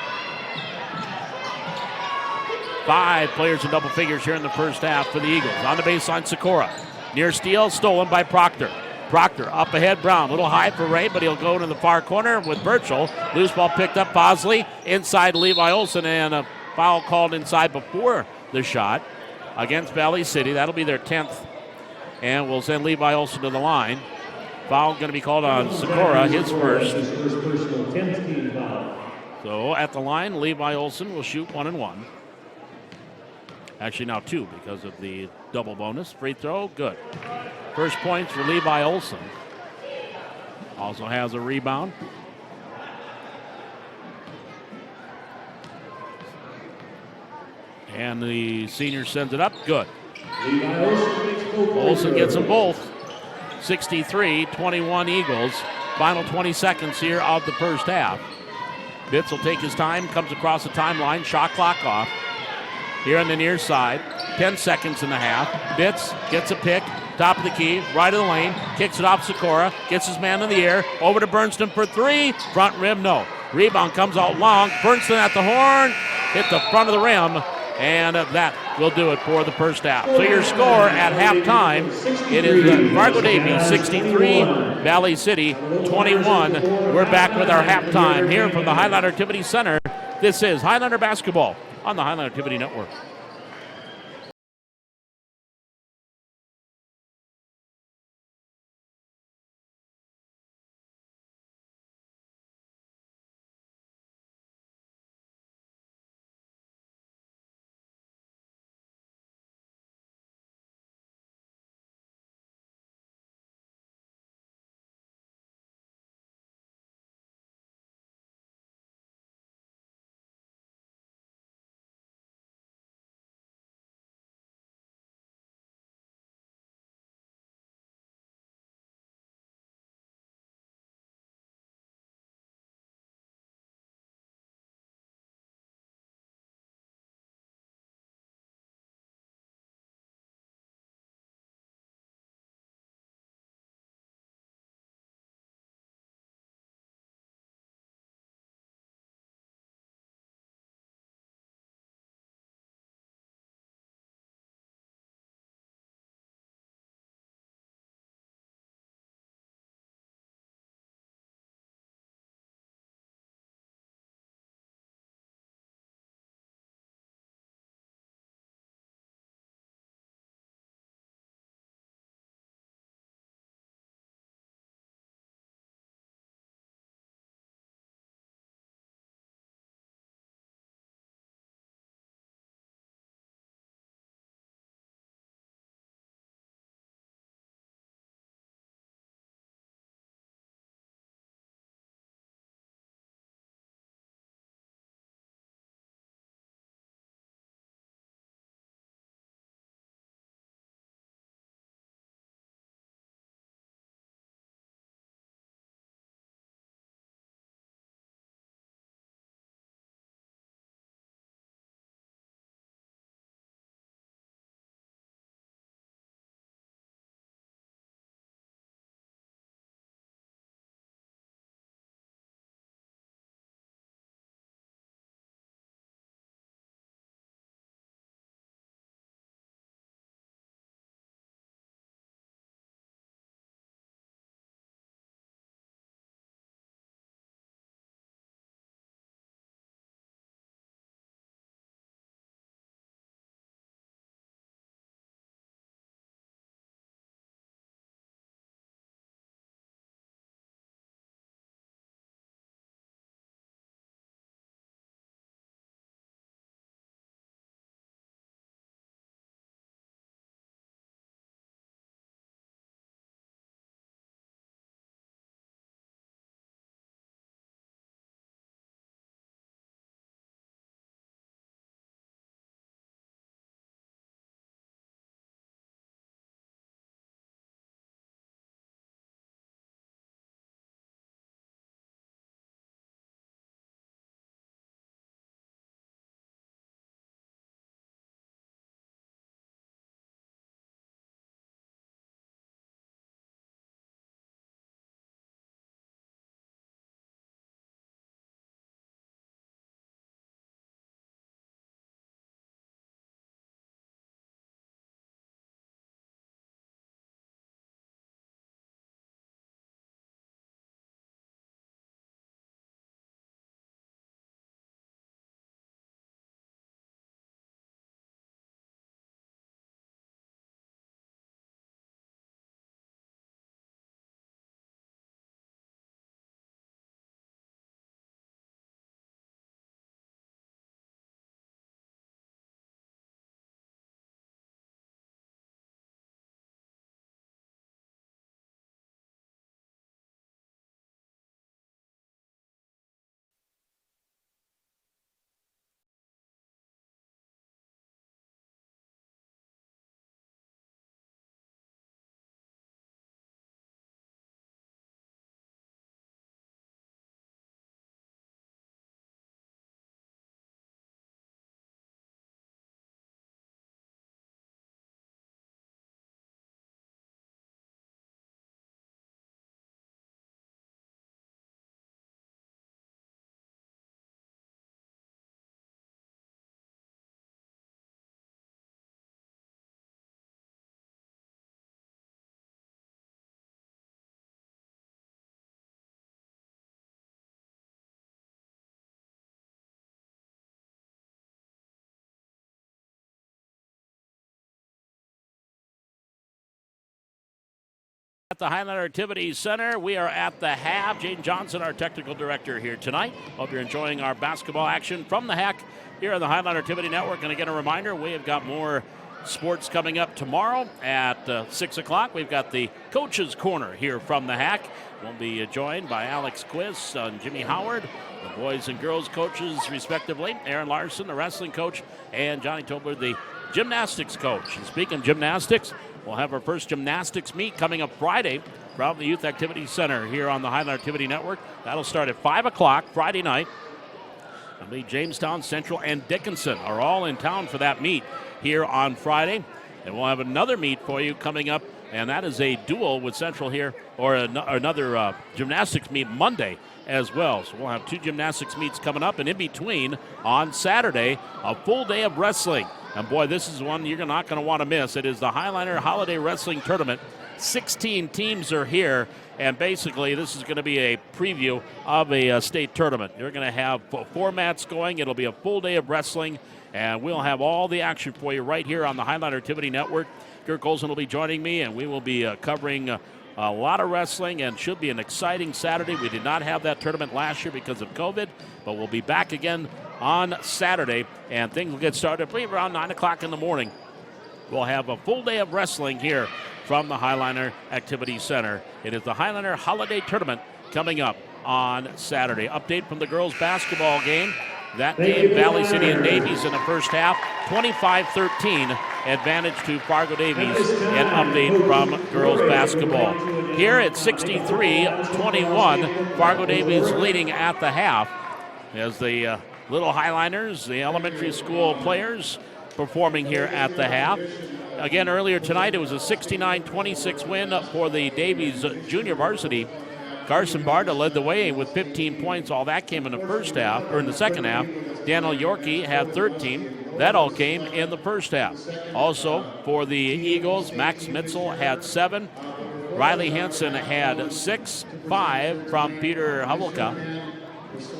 5 players in double figures here in the first half for the Eagles. On the baseline, Sikora. Near steal, stolen by Proctor. Proctor up ahead, Brown. Little high for Ray, but he'll go to the far corner with Burchell. Loose ball picked up, Bosley. Inside Levi Olson, and a foul called inside before the shot against Valley City. That'll be their 10th, and we'll send Levi Olson to the line. Foul going to be called on Sikora, his first. So at the line, Levi Olson will shoot 1 and 1. Actually now 2 because of the double bonus. Free throw, good. First points for Levi Olson. Also has a rebound. And the senior sends it up, good. Olson gets them both. 63-21 Eagles. Final 20 seconds here of the first half. Bitts will take his time, comes across the timeline, shot clock off. Here on the near side, 10 seconds in the half. Bitts gets a pick, top of the key, right of the lane, kicks it off Sikora, gets his man in the air, over to Berntsen for 3, front rim, no. Rebound comes out long, Berntsen at the horn, hit the front of the rim, and that will do it for the first half. So your score at halftime, it is Fargo Davies 63, Valley City 21. We're back with our halftime here from the Highline Activity Center. This is Highliner Basketball on the Highline Activity Network. At the Highlander Activities Center, we are at the Hack. Jane Johnson, our technical director, here tonight. Hope you're enjoying our basketball action from the Hack here on the Highlander Activity Network. And again, a reminder, we have got more sports coming up tomorrow at 6 o'clock. We've got the Coach's Corner here from the Hack. We'll be joined by Alex Quiz and Jimmy Howard, the boys and girls coaches, respectively. Aaron Larson, the wrestling coach, and Johnny Tobler, the gymnastics coach. And speaking of gymnastics, we'll have our first gymnastics meet coming up Friday from the Youth Activity Center here on the Highlander Activity Network. That'll start at 5 o'clock Friday night. It'll be Jamestown, Central, and Dickinson are all in town for that meet here on Friday. And we'll have another meet for you coming up, and that is a duel with Central here, or another gymnastics meet Monday as well. So we'll have two gymnastics meets coming up, and in between on Saturday, a full day of wrestling. And boy, this is one you're not going to want to miss. It is the Highlander Holiday Wrestling Tournament. 16 teams are here, and basically this is going to be a preview of a state tournament. You're going to have formats going. It'll be a full day of wrestling, and we'll have all the action for you right here on the Highlander Activity Network. Kirk Olsen will be joining me, and we will be covering a lot of wrestling, and should be an exciting Saturday. We did not have that tournament last year because of COVID, but we'll be back again on Saturday, and things will get started probably around 9 o'clock in the morning. We'll have a full day of wrestling here from the Highlander Activity Center. It is the Highlander Holiday Tournament coming up on Saturday. Update from the girls' basketball game. That game, Valley City and Davies in the first half, 25-13, advantage to Fargo Davies. An update from girls basketball. Here at 63-21, Fargo Davies leading at the half as the Little Highliners, the elementary school players, performing here at the half. Again, earlier tonight, it was a 69-26 win for the Davies junior varsity. Carson Barta led the way with 15 points. All that came in the first half, or in the second half. Daniel Yorkie had 13. That all came in the first half. Also, for the Eagles, Max Mitzel had 7. Riley Hansen had 6. 5 from Peter Havelka.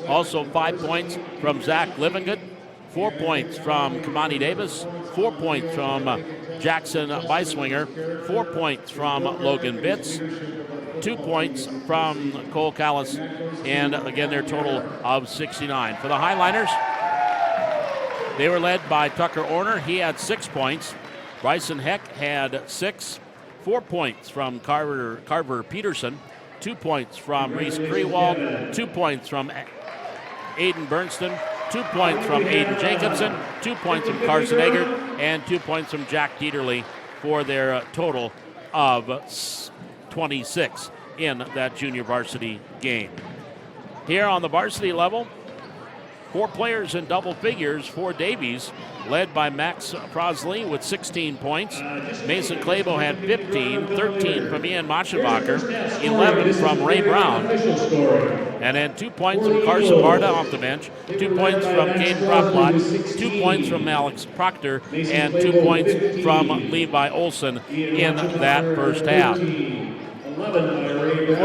Also 5 points from Zach Livingood, 4 points from Kamani Davis, 4 points from Jackson Beiswinger, 4 points from Logan Bitts, 2 points from Cole Callis, and again their total of 69. For the Highliners, they were led by Tucker Orner. He had 6 points. Bryson Heck had 6, 4 points from Carver Peterson, 2 points from Reese Krewald, 2 points from Aiden Bernston, 2 points from Aiden Jacobson, 2 points from Carson Eggert, and 2 points from Jack Dieterle for their total of 26 in that junior varsity game. Here on the varsity level, 4 players in double figures for Davies, led by Max Prosley with 16 points. Mason Clabo had 15, 13 from Ian Machenbacher, 11 from Ray Brown, and then 2 points from Carson Barta off the bench, 2 points from Caden Proplot, 2 points from Alex Proctor, and 2 points from Levi Olson in that first half. For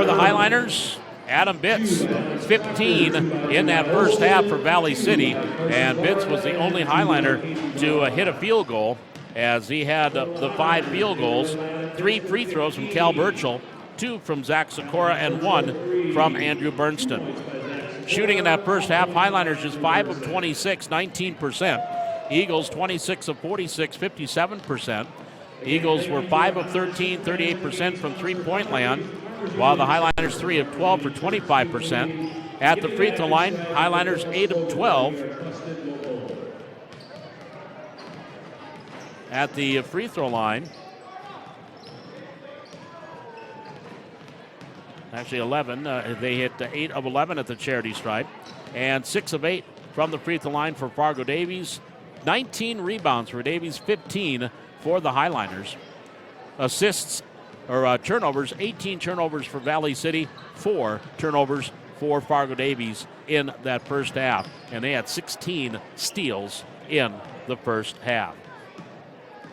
the Highliners, Adam Bitts, 15 in that first half for Valley City, and Bitts was the only Highliner to hit a field goal, as he had the 5 field goals, 3 free throws from Cal Burchell, 2 from Zach Sikora, and 1 from Andrew Bernston. Shooting in that first half, Highliners just 5 of 26, 19%. Eagles 26 of 46, 57%. Eagles were 5 of 13, 38% from three-point land, while the Highliners 3 of 12 for 25%. At the free throw line, Highliners 8 of 12. At the free throw line, actually 11, they hit 8 of 11 at the charity stripe, and 6 of 8 from the free throw line for Fargo Davies. 19 rebounds for Davies, 15 for the Highliners. Assists, or turnovers, 18 turnovers for Valley City, 4 turnovers for Fargo Davies in that first half. And they had 16 steals in the first half.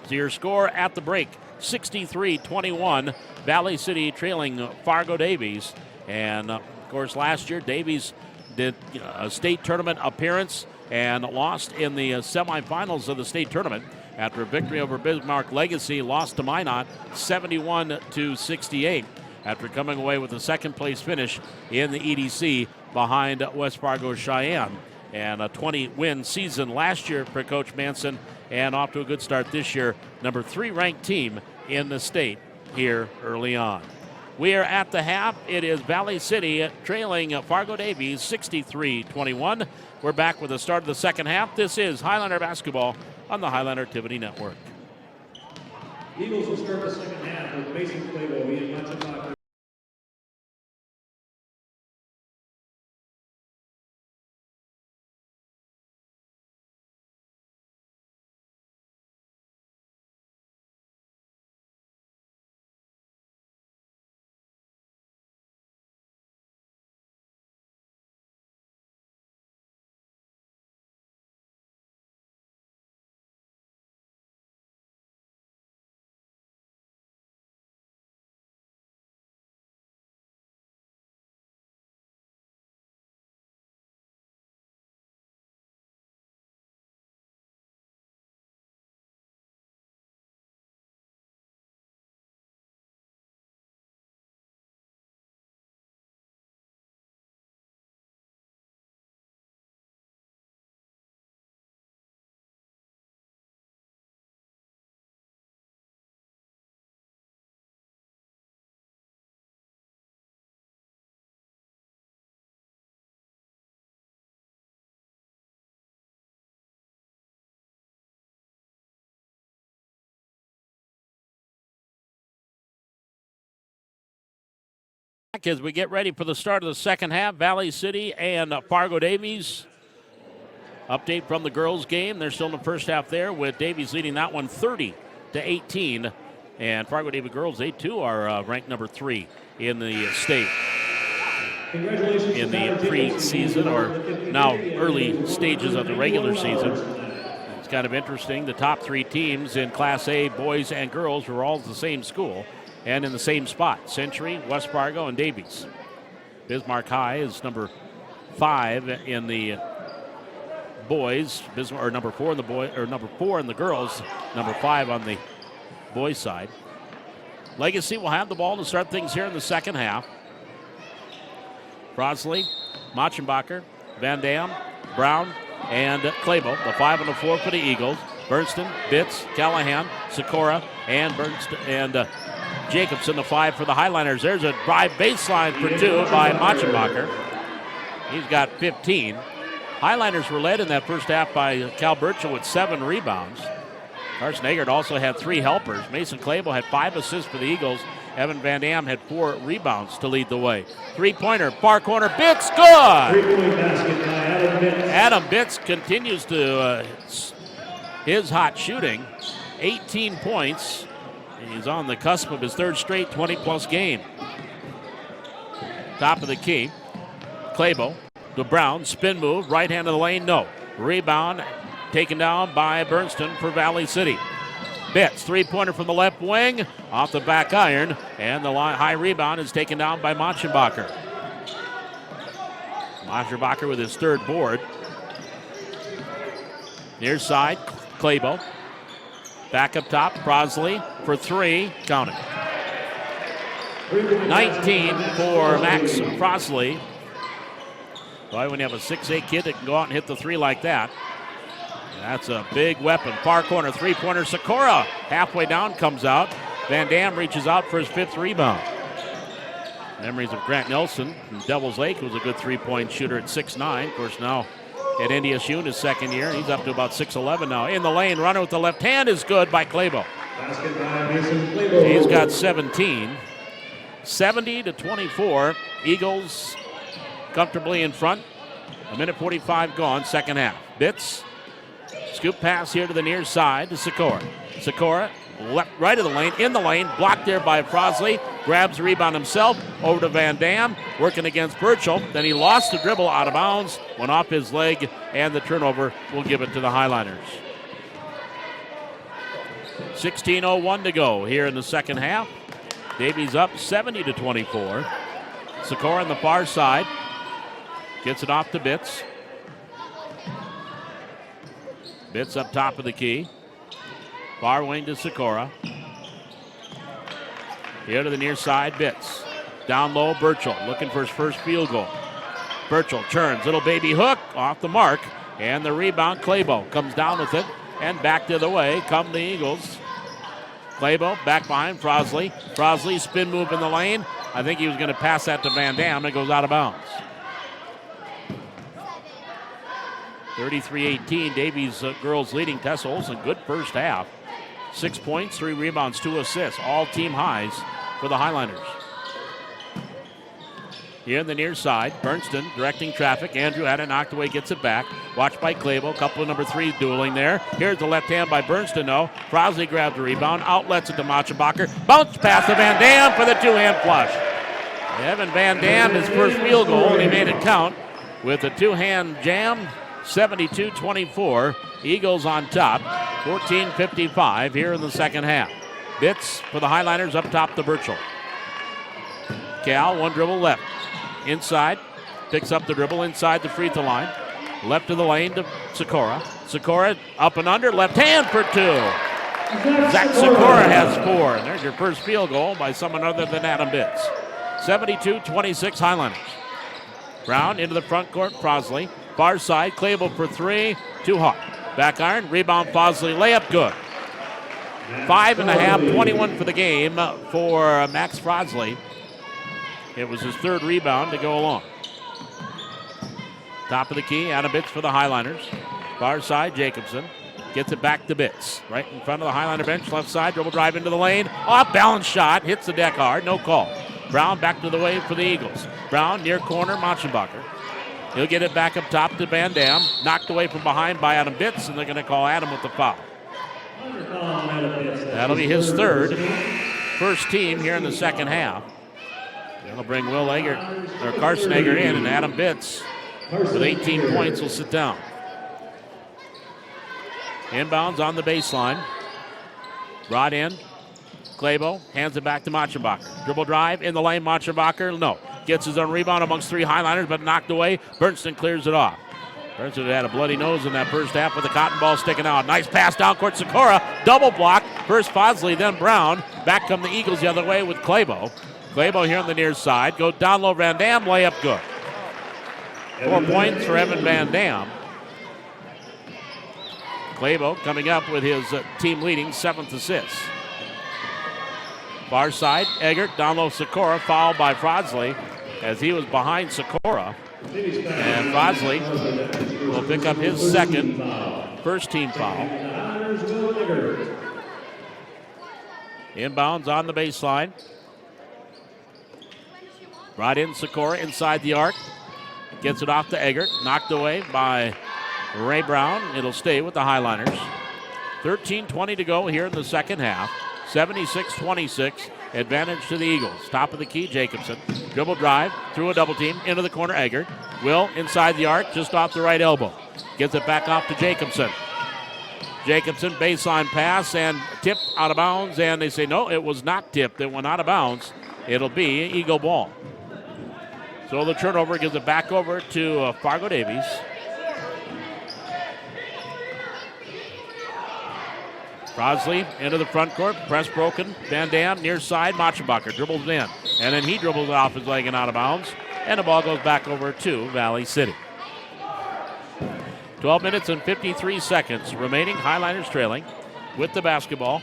So your score at the break, 63-21, Valley City trailing Fargo Davies. And of course last year Davies did a state tournament appearance and lost in the semifinals of the state tournament. After a victory over Bismarck Legacy, lost to Minot 71-68. after coming away with a second-place finish in the EDC behind West Fargo Cheyenne. And a 20-win season last year for Coach Manson, and off to a good start this year. Number 3 ranked team in the state here early on. We are at the half. It is Valley City trailing Fargo Davies 63-21. We're back with the start of the second half. This is Highlander basketball on the Highlander Activity Network. Eagles will start the second half with Mason Clabo being Matsumoto. As we get ready for the start of the second half, Valley City and Fargo Davies. Update from the girls' game. They're still in the first half there with Davies leading that one 30-18. And Fargo Davies girls, they too are ranked number 3 in the state. In the preseason, or now early stages of the regular season. It's kind of interesting. The top 3 teams in Class A, boys and girls, were all at the same school and in the same spot: Century, West Fargo, and Davies. Bismarck High is number 5 in the boys, or number 4 in the boy, or number 4 in the girls, number 5 on the boys side. Legacy will have the ball to start things here in the second half. Crosley, Machenbacher, Van Dam, Brown, and Clabo, the 5 and the 4 for the Eagles. Bernston, Bitts, Callahan, Sikora, and Jacobson, the 5 for the Highliners. There's a drive baseline for 2 by Machenbacher. He's got 15. Highliners were led in that first half by Cal Burchell with 7 rebounds. Carson Eggert also had 3 helpers. Mason Clabo had 5 assists for the Eagles. Evan Van Dam had 4 rebounds to lead the way. 3-pointer, far corner, Bitts, good! 3-point basket by Adam Bitts. Adam Bitts continues to his hot shooting. 18 points. He's on the cusp of his 3rd straight 20-plus game. Top of the key. Clabo to Brown. Spin move. Right hand of the lane. No. Rebound taken down by Bernston for Valley City. Bitts, 3-pointer from the left wing. Off the back iron. And the high rebound is taken down by Machenbacher. Machenbacher with his 3rd board. Near side. Clabo. Back up top, Crosley for 3, count it. 19 for Max Crosley. Boy, when you have a 6'8" kid that can go out and hit the 3 like that, that's a big weapon. Far corner, 3-pointer, Sikora halfway down, comes out. Van Dam reaches out for his 5th rebound. Memories of Grant Nelson from Devils Lake, who was a good 3-point shooter at 6'9". Of course, now at NDSU in his 2nd year. He's up to about 6'11" now. In the lane, runner with the left hand is good by Clabo. Basket by Mason Clabo. He's got 17. 70-24. Eagles comfortably in front. 1:45 gone, second half. Bitts, scoop pass here to the near side to Sikora. Sikora, left, right of the lane, in the lane, blocked there by Crosley. Grabs the rebound himself, over to Van Dam, working against Burchell. Then he lost the dribble out of bounds, went off his leg, and the turnover will give it to the Highliners. 16:01 to go here in the second half. Davies up 70-24. Sikora on the far side. Gets it off to Bitts. Bitts up top of the key. Far wing to Sikora. Here to the near side, Bitts. Down low, Burchell looking for his first field goal. Burchell turns, little baby hook off the mark, and the rebound, Claybo comes down with it, and back the other way come the Eagles. Claybo back behind Frosley. Frosley spin move in the lane. I think he was going to pass that to Van Dam. It goes out of bounds. 33-18, Davies girls leading. Tessa Olsen, good first half. 6 points, 3 rebounds, 2 assists, all team highs for the Highlanders. Here in the near side, Bernston directing traffic. Andrew had it knocked away, gets it back. Watched by Claybo, couple of number 3s dueling there. Here's the left hand by Bernston, though. Frosley grabs the rebound, outlets it to Machenbacher. Bounce pass to Van Dam for the two-hand flush. Evan Van Dam, his first field goal, and he made it count with a two-hand jam. 72-24, Eagles on top. 14:55 here in the second half. Bitts for the Highlanders up top to Burchell. Cal, one dribble left. Inside, picks up the dribble inside the free throw line. Left of the lane to Sikora. Sikora up and under, left hand for 2. Zach Sikora has 4. And there's your first field goal by someone other than Adam Bitts. 72-26 Highlanders. Brown into the front court, Frosley. Far side, Claybo for 3. Too hot. Back iron, rebound, Frosley, layup good. 5.5, 21 for the game for Max Frosley. It was his third rebound to go along. Top of the key, Adam Bitts for the Highlanders. Far side, Jacobson gets it back to Bitts. Right in front of the Highlander bench, left side, dribble drive into the lane. Off balance shot, hits the deck hard, no call. Brown back to the way for the Eagles. Brown near corner, Machenbacher. He'll get it back up top to Van Dam. Knocked away from behind by Adam Bitts, and they're going to call Adam with the foul. That'll be his third. First team here in the second half. That'll bring Will Eggert, or Carson Eggert in, and Adam Bitts with 18 points will sit down. Inbounds on the baseline. Brought in. Claybo hands it back to Machenbacher. Dribble drive in the lane, Machenbacher, no. Gets his own rebound amongst 3 Highlanders, but knocked away. Bernston clears it off. Bernston had a bloody nose in that first half with the cotton ball sticking out. Nice pass down court, Sikora. Double block. First Frosley, then Brown. Back come the Eagles the other way with Claybo. Claybo here on the near side. Go down low, Van Dam, layup good. 4 points for Evan Van Dam. Claybo coming up with his team leading 7th assist. Far side, Eggert, down low, Sikora, fouled by Frosley as he was behind Sikora. And Frosley will pick up his second, first team foul. Inbounds on the baseline. Brought in Sikora inside the arc. Gets it off to Eggert, knocked away by Ray Brown. It'll stay with the Highlanders. 13:20 to go here in the second half. 76-26, advantage to the Eagles. Top of the key, Jacobson. Dribble drive, through a double team, into the corner, Eggert. Will, inside the arc, just off the right elbow. Gets it back off to Jacobson. Jacobson, baseline pass, and tip out of bounds, and they say, no, it was not tipped. It went out of bounds. It'll be Eagle ball. So the turnover gives it back over to Fargo Davies. Frosley into the front court, press broken. Van Dam near side, Machenbacher dribbles in. And then he dribbles it off his leg and out of bounds. And the ball goes back over to Valley City. 12 minutes and 53 seconds remaining. Highlanders trailing with the basketball.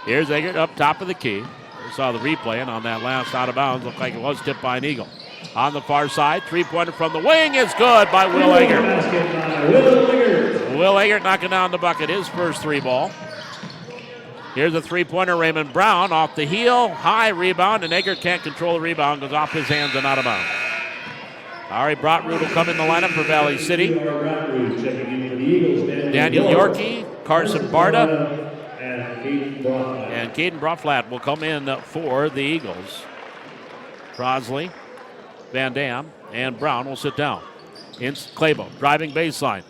Here's Eggert up top of the key. We saw the replay, and on that last out of bounds, looked like it was tipped by an Eagle. On the far side, three-pointer from the wing is good by Will Eggert. Will Eggert knocking down the bucket, his first 3 ball. Here's a three-pointer, Raymond Brown off the heel, high rebound, and Eggert can't control the rebound, goes off his hands and out of bounds. Ari Brotrud will come in the lineup for Valley City. Daniel Yorkie, Carson Barta, and Caden Broflat will come in for the Eagles. Frosley, Van Dam, and Brown will sit down. In Claybo, driving baseline.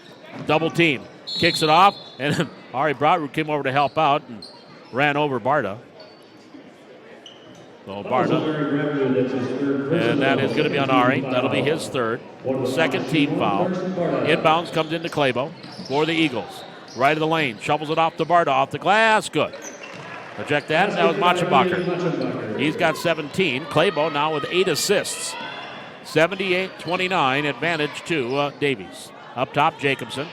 Double team. Kicks it off, and Ari Brotrud came over to help out and ran over Barta. So Barta. And that is going to be on Ari. That'll be his third. Second team foul. Inbounds comes into Claybo for the Eagles. Right of the lane. Shovels it off to Barta. Off the glass. Good. Reject that. That was Machenbacher. He's got 17. Claybo now with 8 assists. 78-29 advantage to Davies. Up top, Jacobson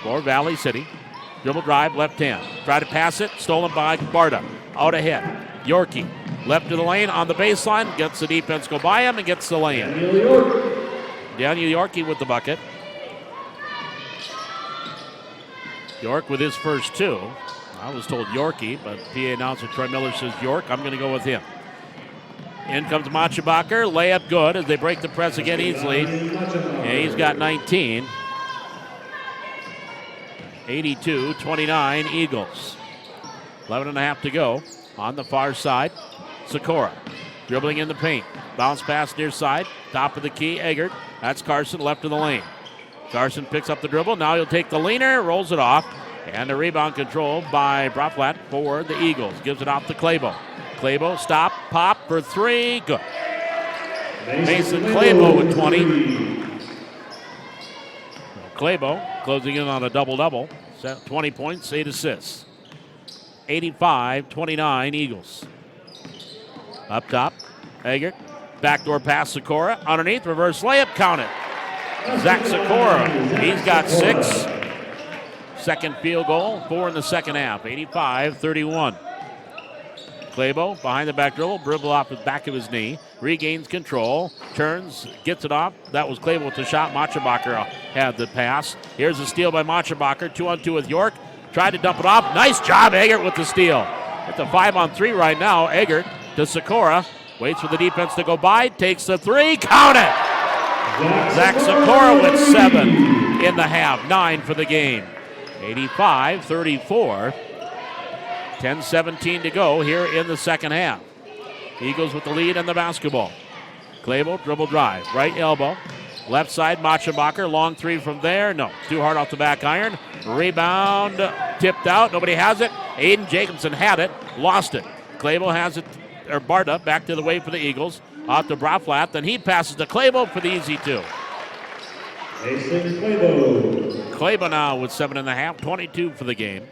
for Valley City. Dribble drive, left hand. Try to pass it. Stolen by Barta. Out ahead. Yorkie. Left to the lane on the baseline. Gets the defense go by him and gets the lane. Daniel Yorkie with the bucket. York with his first 2. I was told Yorkie, but PA announcer Troy Miller says York. I'm going to go with him. In comes Machenbacher. Layup good as they break the press again easily. And he's got 19. 82-29 Eagles. 11.5 to go on the far side. Sikora dribbling in the paint. Bounce pass near side. Top of the key, Eggert. That's Carson left of the lane. Carson picks up the dribble. Now he'll take the leaner, rolls it off. And a rebound control by Broflat for the Eagles. Gives it off to Claybo. Claybo, stop, pop for 3. Good. Mason Claybo with 20. Claybo closing in on a double-double. 20 points, 8 assists. 85-29 Eagles. Up top, Eggert. Backdoor pass, Sikora. Underneath, reverse layup, count it. Zach Sikora, he's got 6. Second field goal, 4 in the second half. 85-31. Claybo behind the back dribble off the back of his knee. Regains control, turns, gets it off. That was Claybo with the shot. Machenbacher had the pass. Here's a steal by Machenbacher. 2-on-2 with York. Tried to dump it off. Nice job, Eggert with the steal. It's a 5-on-3 right now. Eggert to Sikora. Waits for the defense to go by. Takes the 3. Count it! Zach Sikora with 7 in the half. 9 for the game. 85-34. 10-17 to go here in the second half. Eagles with the lead and the basketball. Claybo, dribble drive. Right elbow. Left side, Machenbacher. Long 3 from there. No, too hard off the back iron. Rebound, tipped out. Nobody has it. Aiden Jacobson had it. Lost it. Claybo has it, or Barta, back to the way for the Eagles. Off to Broflat. Then he passes to Claybo for the easy 2. Claybo now with 7.5. 22 for the game.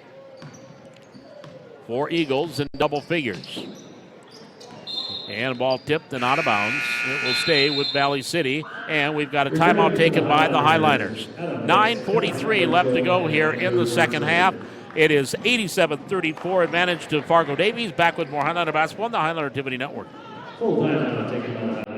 4 Eagles in double figures. And ball tipped and out of bounds. It will stay with Valley City. And we've got a timeout taken by the Highliners. 9:43 left to go here in the second half. It is 87-34 advantage to Fargo Davies. Back with more Highliner basketball on the Highliner Activity Network. Full timeout taken by the Highlanders.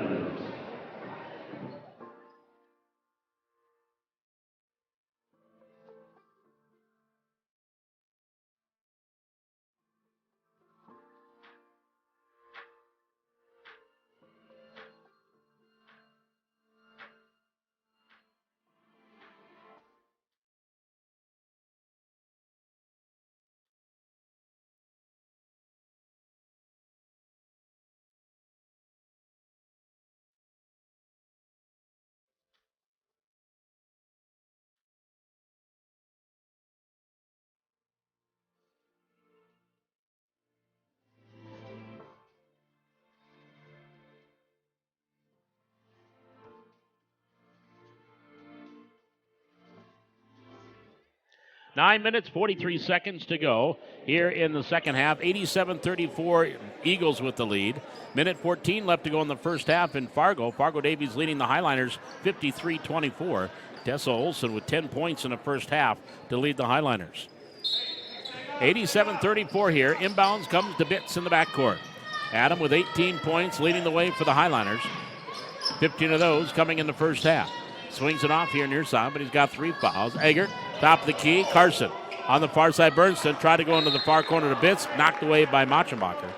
9 minutes, 43 seconds to go here in the second half. 87-34, Eagles with the lead. Minute 14 left to go in the first half in Fargo. Fargo Davies leading the Highliners 53-24. Tessa Olson with 10 points in the first half to lead the Highliners. 87-34 here. Inbounds comes to Bitts in the backcourt. Adam with 18 points leading the way for the Highliners. 15 of those coming in the first half. Swings it off here near side, but he's got 3 fouls. Eggert, top of the key. Carson on the far side. Bernston tried to go into the far corner to Bitts. Knocked away by Machenbacher.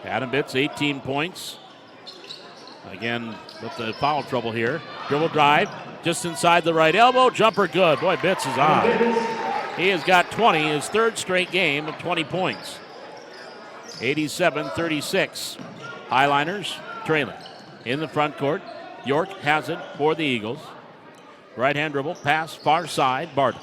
Adam Bitts, 18 points. Again, with the foul trouble here. Dribble drive, just inside the right elbow. Jumper good. Boy, Bitts is on. He has got 20, his 3rd straight game of 20 points. 87-36. Highliners trailing. In the front court, York has it for the Eagles. Right-hand dribble, pass, far side, Bart.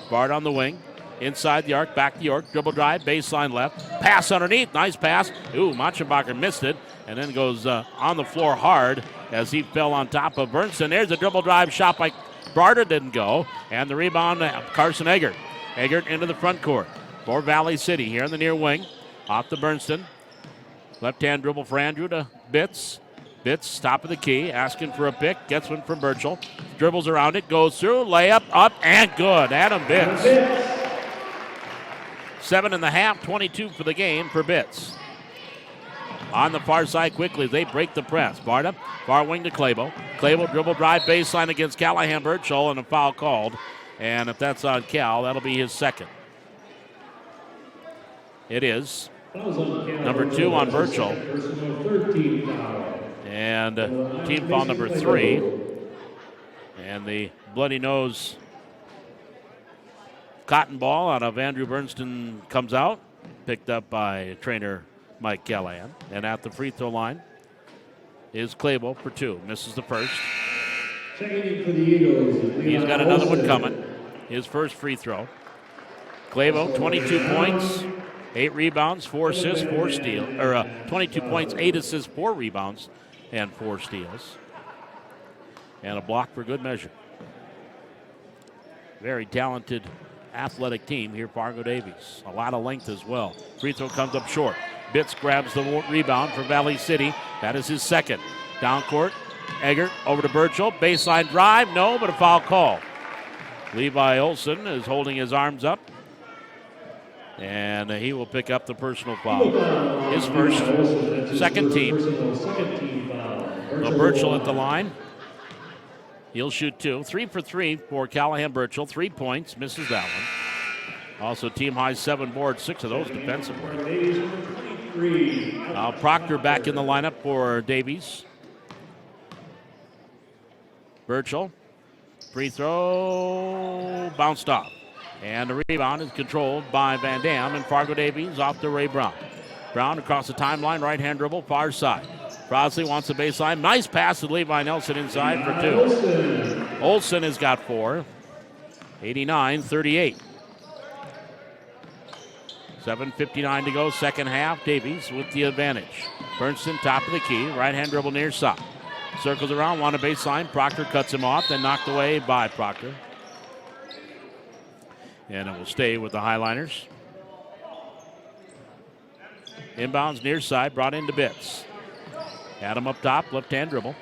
Bart on the wing, inside the arc, back to York, dribble drive, baseline left, pass underneath, nice pass. Ooh, Machenbacher missed it, and then goes on the floor hard as he fell on top of Bernston. There's a dribble drive shot by Barta, didn't go, and the rebound, Carson Eggert. Eggert into the front court for Valley City here in the near wing. Off to Bernston. Left-hand dribble for Andrew to Bitts. Bitts, top of the key, asking for a pick. Gets one from Burchell. Dribbles around it, goes through, layup, up, and good. Adam Bitts. 7.5, 22 for the game for Bitts. On the far side quickly, they break the press. Barta, far wing to Clabo. Clabo dribble drive baseline against Callahan Burchell, and a foul called. And if that's on Cal, that'll be his second. It is. Number 2 on Burchell. And team foul number 3. And the bloody nose cotton ball out of Andrew Bernston comes out. Picked up by trainer Mike Callahan. And at the free throw line is Clabo for 2. Misses the first. He's got another one coming. His first free throw. Clabo, 22 points. 8 rebounds, 4 assists, 4 steals. 22 points, 8 assists, 4 rebounds, and 4 steals. And a block for good measure. Very talented, athletic team here, Fargo Davies. A lot of length as well. Free throw comes up short. Bitts grabs the rebound for Valley City. That is his second. Down court, Eggert over to Burchell. Baseline drive, no, but a foul call. Levi Olson is holding his arms up. And he will pick up the personal foul. His first, second team. Burchell at the line. He'll shoot 2. 3 for 3 for Callahan Burchell. 3 points, misses that one. Also team high 7 boards, 6 of those defensively. Proctor back in the lineup for Davies. Burchell, free throw, bounced off. And the rebound is controlled by Van Dam, and Fargo Davies off to Ray Brown. Brown across the timeline, right-hand dribble, far side. Frosley wants the baseline. Nice pass to Levi Nelson inside for 2. Olson has got 4. 89-38. 7:59 to go, second half. Davies with the advantage. Bernston, top of the key, right-hand dribble near side. Circles around, want a baseline. Proctor cuts him off, then knocked away by Proctor. And it will stay with the Highliners. Inbounds near side, brought into Bitts. Adam up top, left-hand dribble.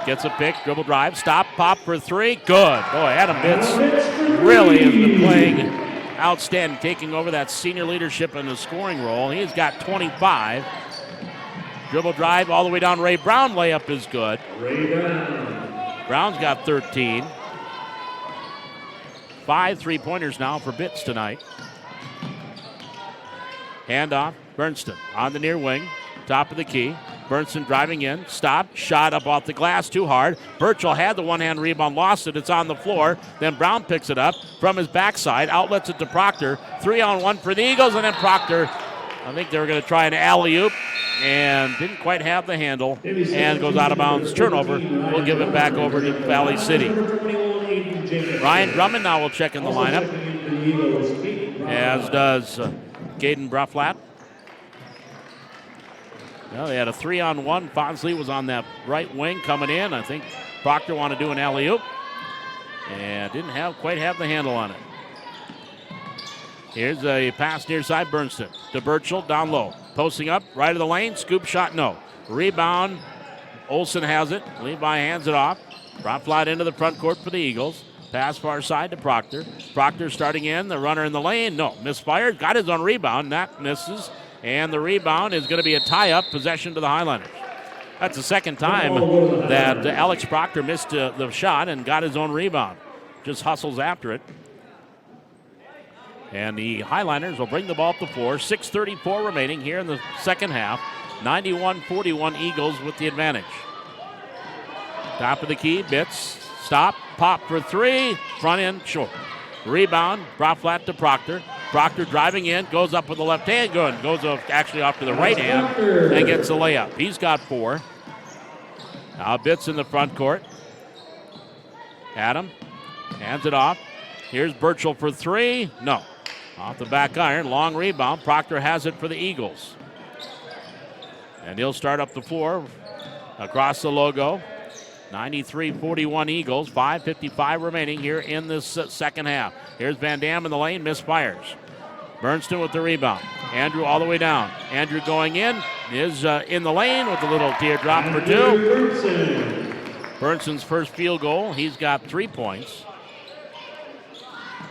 Gets a pick, dribble drive, stop, pop for 3. Good. Boy, Adam Bitts really has been playing outstanding, taking over that senior leadership in the scoring role. He's got 25. Dribble drive all the way down. Ray Brown layup is good. Brown's got 13. 5 3-pointers now for Bitts tonight. Handoff, Bernston on the near wing, top of the key. Bernston driving in, stop, shot up off the glass, too hard. Burchell had the one-hand rebound, lost it, it's on the floor. Then Brown picks it up from his backside, outlets it to Proctor. 3-on-1 for the Eagles, and then Proctor, I think they were going to try an alley-oop, and didn't quite have the handle, and goes out of bounds. Turnover, we'll give it back over to Valley City. Ryan Drummond now will check in the lineup, as does Caden Brufflat. Well, they had a 3-on-1. Fonsley was on that right wing coming in. I think Proctor wanted to do an alley-oop and didn't quite have the handle on it. Here's a pass near side, Bernston to Burchell, down low. Posting up, right of the lane, scoop shot, no. Rebound, Olson has it. Levi hands it off. Brufflat into the front court for the Eagles. Pass far side to Proctor. Proctor starting in, the runner in the lane. No, misfired. Got his own rebound. That misses. And the rebound is going to be a tie-up, possession to the Highlanders. That's the second time that Alex Proctor missed the shot and got his own rebound. Just hustles after it. And the Highlanders will bring the ball up the floor. 6:34 remaining here in the second half. 91-41 Eagles with the advantage. Top of the key, Bitts. Stop, pop for 3, front end short. Rebound, drop flat to Proctor. Proctor driving in, goes up with the left hand, good. Goes actually off to the right hand and gets the layup. He's got 4. Now Bitts in the front court. Adam hands it off. Here's Burchell for 3. No. Off the back iron, long rebound. Proctor has it for the Eagles. And he'll start up the floor across the logo. 93-41 Eagles. 5:55 remaining here in this second half. Here's Van Dam in the lane, misfires. Bernston with the rebound. Andrew all the way down. Andrew going in, is in the lane with a little teardrop for two. Bernston's first field goal. He's got 3 points.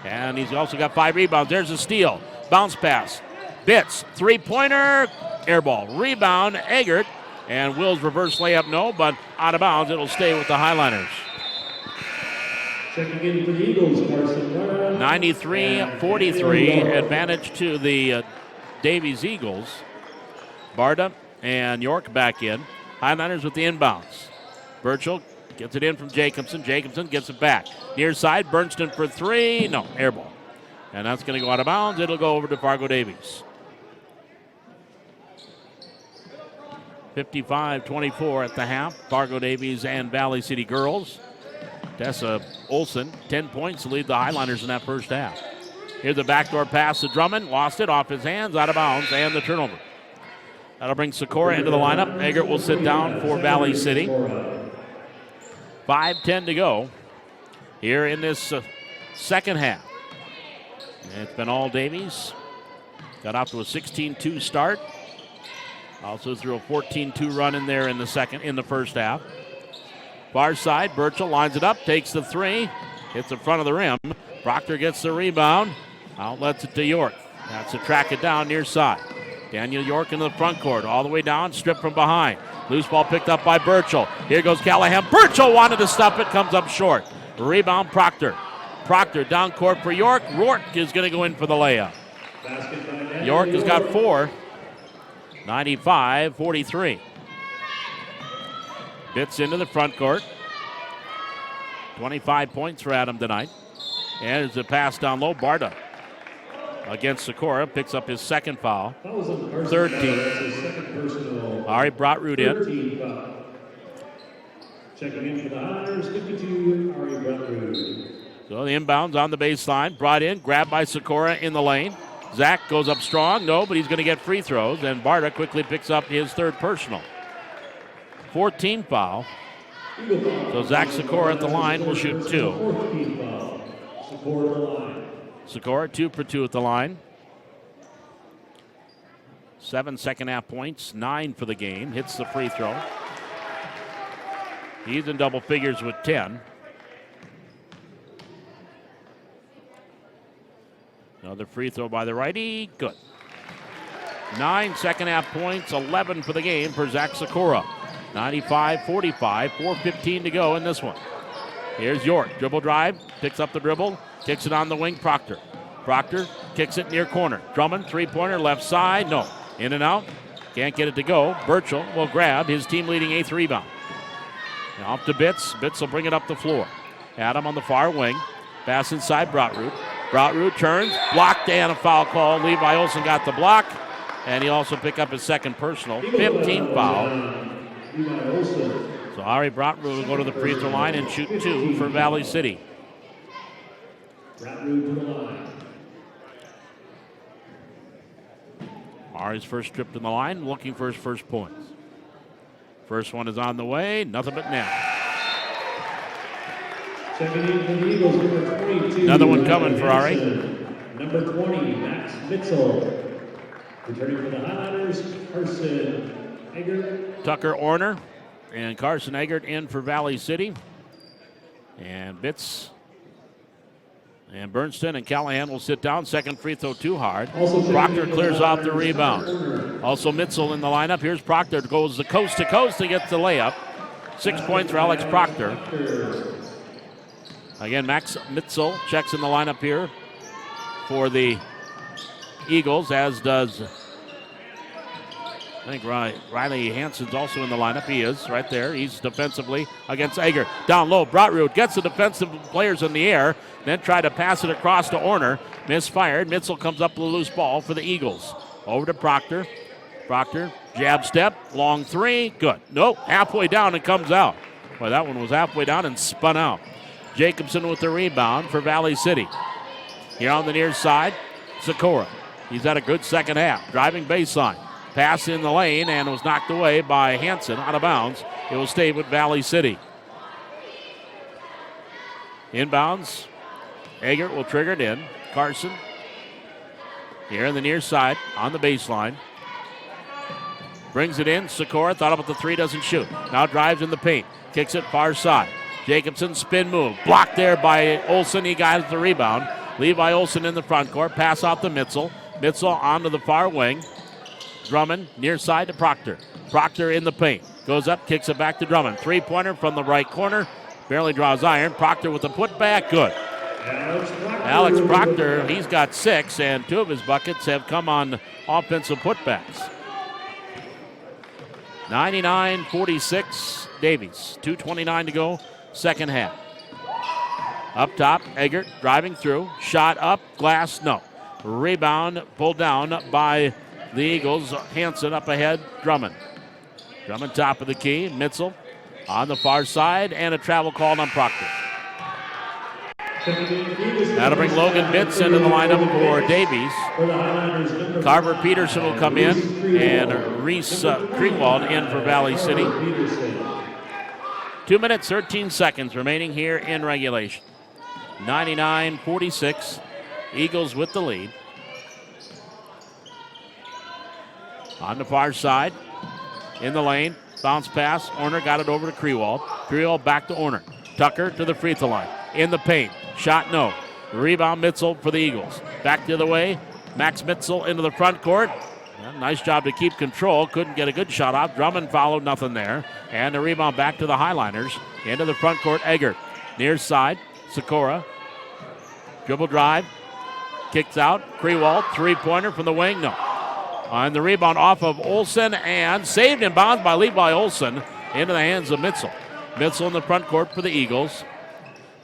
And he's also got 5 rebounds. There's a steal. Bounce pass. Bitts, three-pointer, air ball. Rebound, Eggert. And Will's reverse layup, no, but out of bounds. It'll stay with the Highliners. Checking in for the Eagles, 93-43, advantage to the Davies Eagles. Barta and York back in. Highliners with the inbounds. Burchell gets it in from Jacobson. Jacobson gets it back. Near side, Bernston for 3. No, air ball. And that's going to go out of bounds. It'll go over to Fargo Davies. 55-24 at the half. Fargo Davies and Valley City girls. Tessa Olson, 10 points to lead the Highliners in that first half. Here's the backdoor pass to Drummond. Lost it off his hands, out of bounds, and the turnover. That'll bring Sikora into the lineup. Eggert will sit down for Valley City. 5:10 to go here in this second half. And it's been all Davies. Got off to a 16-2 start. Also threw a 14-2 run in there in the first half. Far side, Burchell lines it up, takes the 3, hits the front of the rim. Proctor gets the rebound, outlets it to York. That's to track it down near side. Daniel York into the front court, all the way down, stripped from behind. Loose ball picked up by Burchell. Here goes Callahan. Burchell wanted to stuff it, comes up short. Rebound Proctor. Proctor down court for York. Rourke is going to go in for the layup. York has got 4. 95-43. Bitts into the front court. 25 points for Adam tonight. And there's a pass down low. Barta against Sikora. Picks up his second foul. 13. Ari Brotrud in. Checking in for the Highlanders, 52, Ari Brotrud. So the inbounds on the baseline. Brought in, grabbed by Sikora in the lane. Zach goes up strong. No, but he's going to get free throws. And Barta quickly picks up his third personal. 14 foul. So Zach Sikora at the line will shoot 2. Sikora 2 for 2 at the line. 7 second half points, 9 for the game. Hits the free throw. He's in double figures with 10. Another free throw by the righty. Good. 9 second half points, 11 for the game for Zach Sikora. 95-45, 4:15 to go in this one. Here's York, dribble drive, picks up the dribble, kicks it on the wing, Proctor. Proctor kicks it near corner. Drummond, three-pointer, left side, no. In and out, can't get it to go. Burchell will grab his team-leading 8th rebound. Now off to Bitts. Bitts will bring it up the floor. Adam on the far wing, pass inside Brotrud. Brotrud turns, blocked, and a foul call. Levi Olson got the block, and he'll also pick up his second personal. 15 foul. So Ari Brotrud will go to the free throw line and shoot 2 for Valley City. Ari's first trip to the line, looking for his first points. First one is on the way, nothing but net. Another one coming for Ari. Number 20, Max Mitchell. Returning for the Highlanders, Carson Eggert. Tucker Orner and Carson Eggert in for Valley City. And Bitts and Bernston and Callahan will sit down. Second free throw too hard. Proctor clears off the rebound. Also Mitchell in the lineup. Here's Proctor. Goes the coast to coast and gets the layup. 6 points for Alex Proctor. Again, Max Mitchell checks in the lineup here for the Eagles, as does, I think Riley Hansen's also in the lineup. He is right there. He's defensively against Eggert. Down low, Brotrud gets the defensive players in the air, then tried to pass it across to Orner. Misfired. Mitchell comes up with a loose ball for the Eagles. Over to Proctor. Proctor, jab step, long 3, good. Nope, halfway down and comes out. Boy, that one was halfway down and spun out. Jacobson with the rebound for Valley City. Here on the near side, Sikora. He's had a good second half. Driving baseline. Pass in the lane and was knocked away by Hansen out of bounds. It will stay with Valley City. Inbounds. Eggert will trigger it in. Carson here on the near side on the baseline. Brings it in. Sikora thought about the three, doesn't shoot. Now drives in the paint. Kicks it far side. Jacobson spin move. Blocked there by Olsen. He got the rebound. Levi Olsen in the front court. Pass out to Mitchell. Mitchell onto the far wing. Drummond near side to Proctor. Proctor in the paint. Goes up, kicks it back to Drummond. Three-pointer from the right corner. Barely draws iron. Proctor with the putback. Good. Alex Proctor, he's got 6, and 2 of his buckets have come on offensive putbacks. 99-46 Davies. 2:29 to go, second half. Up top, Eggert driving through. Shot up, glass, no. Rebound pulled down by the Eagles. Hansen up ahead, Drummond. Drummond top of the key. Mitchell on the far side, and a travel called on Proctor. That'll bring Logan Bitts into the lineup for Davies. Carver Peterson will come in, and Reese Creewald in for Valley City. 2 minutes, 13 seconds remaining here in regulation. 99-46, Eagles with the lead. On the far side, in the lane, bounce pass. Orner got it over to Creewald. Creewald back to Orner. Tucker to the free throw line. In the paint. Shot no. Rebound Mitchell for the Eagles. Back the other way. Max Mitchell into the front court. Nice job to keep control. Couldn't get a good shot off. Drummond followed, nothing there. And the rebound back to the Highliners. Into the front court, Eggert. Near side, Sikora. Dribble drive. Kicks out. Creewald, three-pointer from the wing, no. On the rebound off of Olsen and saved in bounds by Levi Olsen into the hands of Mitchell. Mitchell in the front court for the Eagles.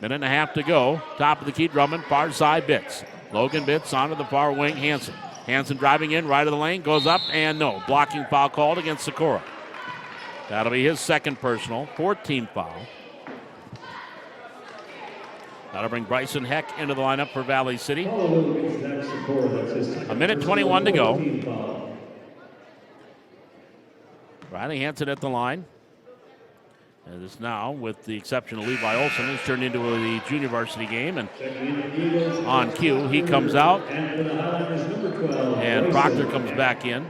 Minute and a half to go. Top of the key, Drummond. Far side, Bitts. Logan Bitts onto the far wing, Hansen. Hansen driving in, right of the lane, goes up, and no. Blocking foul called against Sikora. That'll be his second personal, 14th foul. That'll bring Bryson Heck into the lineup for Valley City. A minute 21 to go. Riley Hansen at the line. And this now, with the exception of Levi Olsen, has turned into the junior varsity game. And on cue, he comes out. And Proctor comes back in.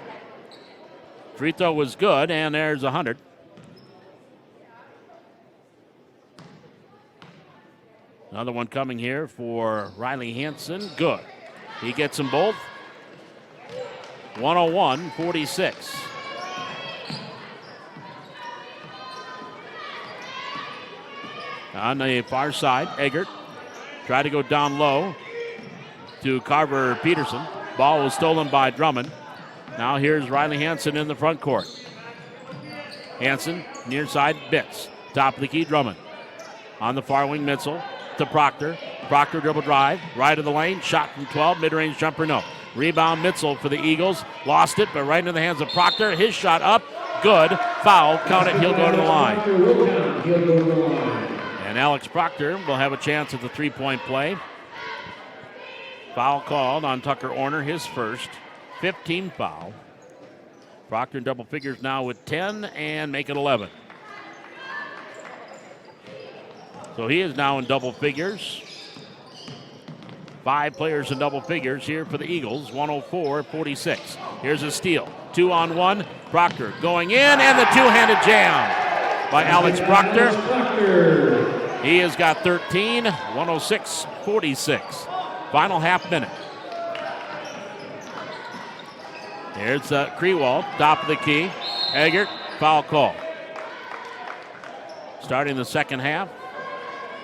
Free throw was good, and there's 100. Another one coming here for Riley Hansen. Good. He gets them both. 101-46. On the far side, Eggert tried to go down low to Carver Peterson. Ball was stolen by Drummond. Now here's Riley Hansen in the front court. Hansen, near side, Bitts. Top of the key, Drummond. On the far wing, Mitchell to Proctor. Proctor dribble drive, right of the lane, shot from 12, mid-range jumper, no. Rebound, Mitchell for the Eagles. Lost it, but right into the hands of Proctor. His shot up, good. Foul, count it, he'll go to the line. And Alex Proctor will have a chance at the three-point play. Foul called on Tucker Orner, his first. 15 foul. Proctor in double figures now with 10 and make it 11. So he is now in double figures. 5 players in double figures here for the Eagles, 104-46. Here's a steal. 2-on-1. Proctor going in, and the two-handed jam by Alex Proctor. He has got 13, 106-46. Final half minute. Here's Creewald, top of the key. Eggert, foul call. Starting the second half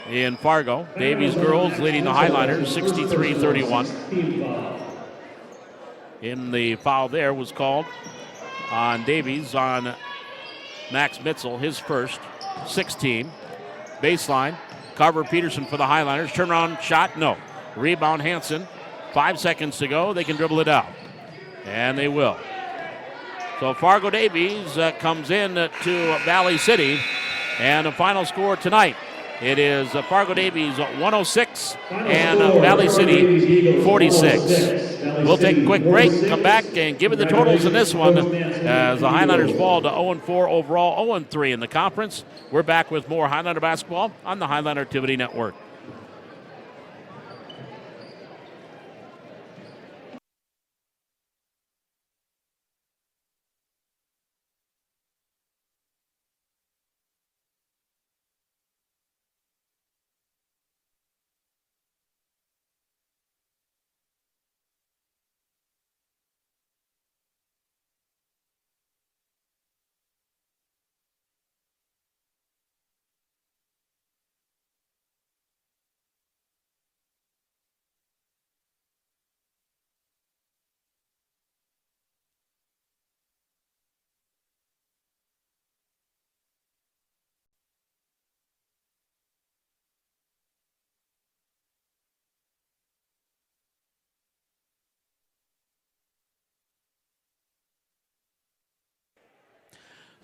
in Fargo. Davies girls leading the Highliners, 63-31. In the foul there was called on Davies on Max Mitchell, his first, 16. Baseline, Carver Peterson for the Highliners. Turnaround shot, no. Rebound, Hansen. 5 seconds to go. They can dribble it out. And they will. So Fargo Davies comes in to Valley City. And the final score tonight, it is Fargo Davies 106 and Valley City 46. We'll take a quick break, come back, and give it the totals in this one as the Highlanders fall to 0-4 overall, 0-3 in the conference. We're back with more Highlander basketball on the Highlander Activity Network.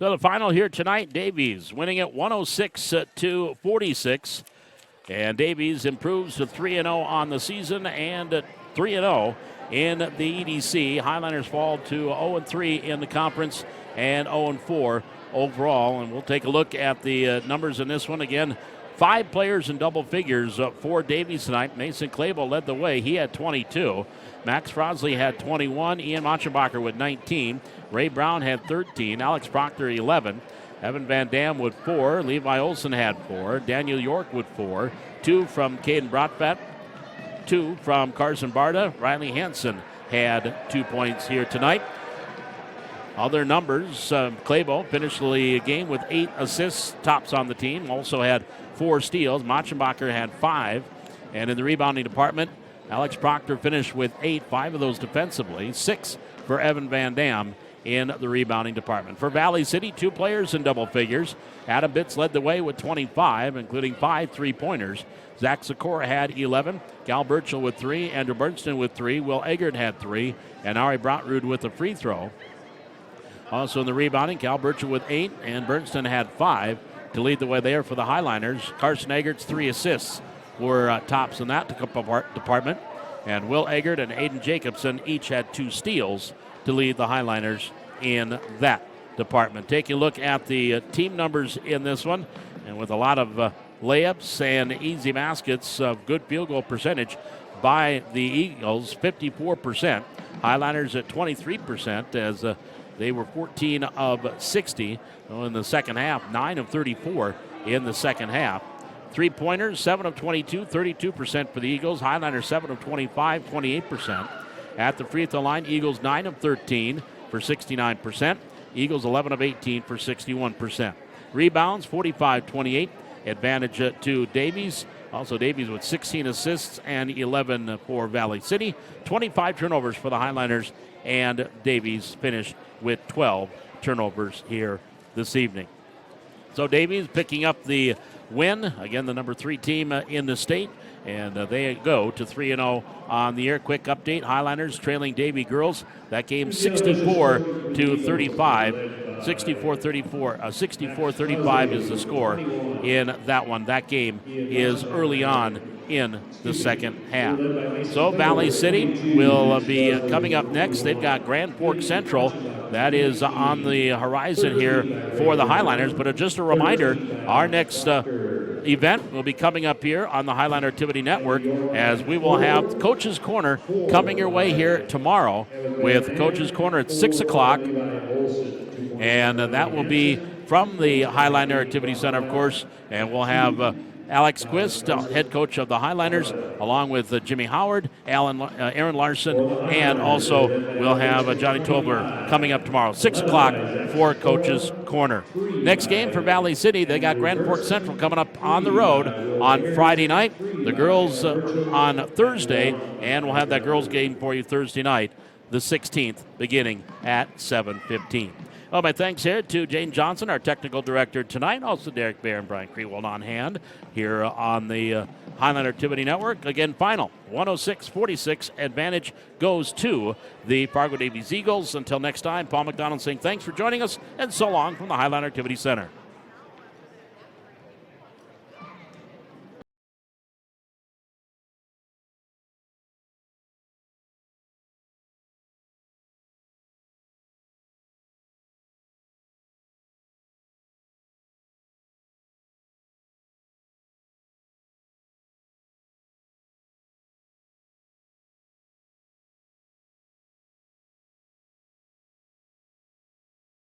So the final here tonight, Davies winning it 106-46. And Davies improves to 3-0 on the season and 3-0 in the EDC. Highliners fall to 0-3 in the conference and 0-4 overall. And we'll take a look at the numbers in this one. Again, 5 players in double figures for Davies tonight. Mason Clavel led the way. He had 22. Max Frosley had 21. Ian Machenbacher with 19. Ray Brown had 13. Alex Proctor 11. Evan Van Dam with 4. Levi Olson had 4. Daniel York with 4. 2 from Caden Brotfett. 2 from Carson Barta. Riley Hansen had 2 points here tonight. Other numbers, Clabo finished the game with 8 assists, tops on the team. Also had 4 steals. Machenbacher had 5. And in the rebounding department, Alex Proctor finished with 8, 5 of those defensively. 6 for Evan Van Dam in the rebounding department. For Valley City, 2 players in double figures. Adam Bitts led the way with 25, including 5 3-pointers. Zach Sikora had 11. Gal Burchell with 3. Andrew Bernston with 3. Will Eggert had 3. And Ari Brontrud with a free throw. Also in the rebounding, Cal Burchell with 8. And Bernston had 5 to lead the way there for the Highliners. Carson Eggert's 3 assists were tops in that department. And Will Eggert and Aiden Jacobson each had 2 steals to lead the Highliners in that department. Taking a look at the team numbers in this one, and with a lot of layups and easy baskets, good field goal percentage by the Eagles, 54%. Highliners at 23% as they were 14 of 60 in the second half, 9 of 34 in the second half. 3-pointers, 7 of 22, 32% for the Eagles. Highliners 7 of 25, 28%. At the free throw line, Eagles 9 of 13 for 69%. Eagles 11 of 18 for 61%. Rebounds, 45-28. Advantage to Davies. Also Davies with 16 assists and 11 for Valley City. 25 turnovers for the Highliners, and Davies finished with 12 turnovers here this evening. So Davies picking up the win. Again, the number 3 team in the state. And they go to 3-0 on the year. Quick update, Highliners trailing Davie girls. That game 64-35. 64-35 is the score in that one. That game is early on in the second half. So Valley City will be coming up next. They've got Grand Forks Central. That is on the horizon here for the Highliners. But just a reminder, our next event will be coming up here on the Highliner Activity Network, as we will have Coach's Corner coming your way here tomorrow with Coach's Corner at 6 o'clock. And that will be from the Highliner Activity Center, of course. And we'll have Alex Quist, head coach of the Highliners, along with Jimmy Howard, Aaron Larson, and also we'll have Johnny Tobler coming up tomorrow, 6 o'clock for Coach's Corner. Next game for Valley City, they got Grand Forks Central coming up on the road on Friday night. The girls on Thursday, and we'll have that girls game for you Thursday night, the 16th, beginning at 7:15. Well, my thanks here to Jane Johnson, our technical director tonight. Also Derek Bear and Brian Creewald on hand here on the Highline Activity Network. Again, final 106-46. Advantage goes to the Fargo Davies Eagles. Until next time, Paul McDonald saying thanks for joining us, and so long from the Highline Activity Center.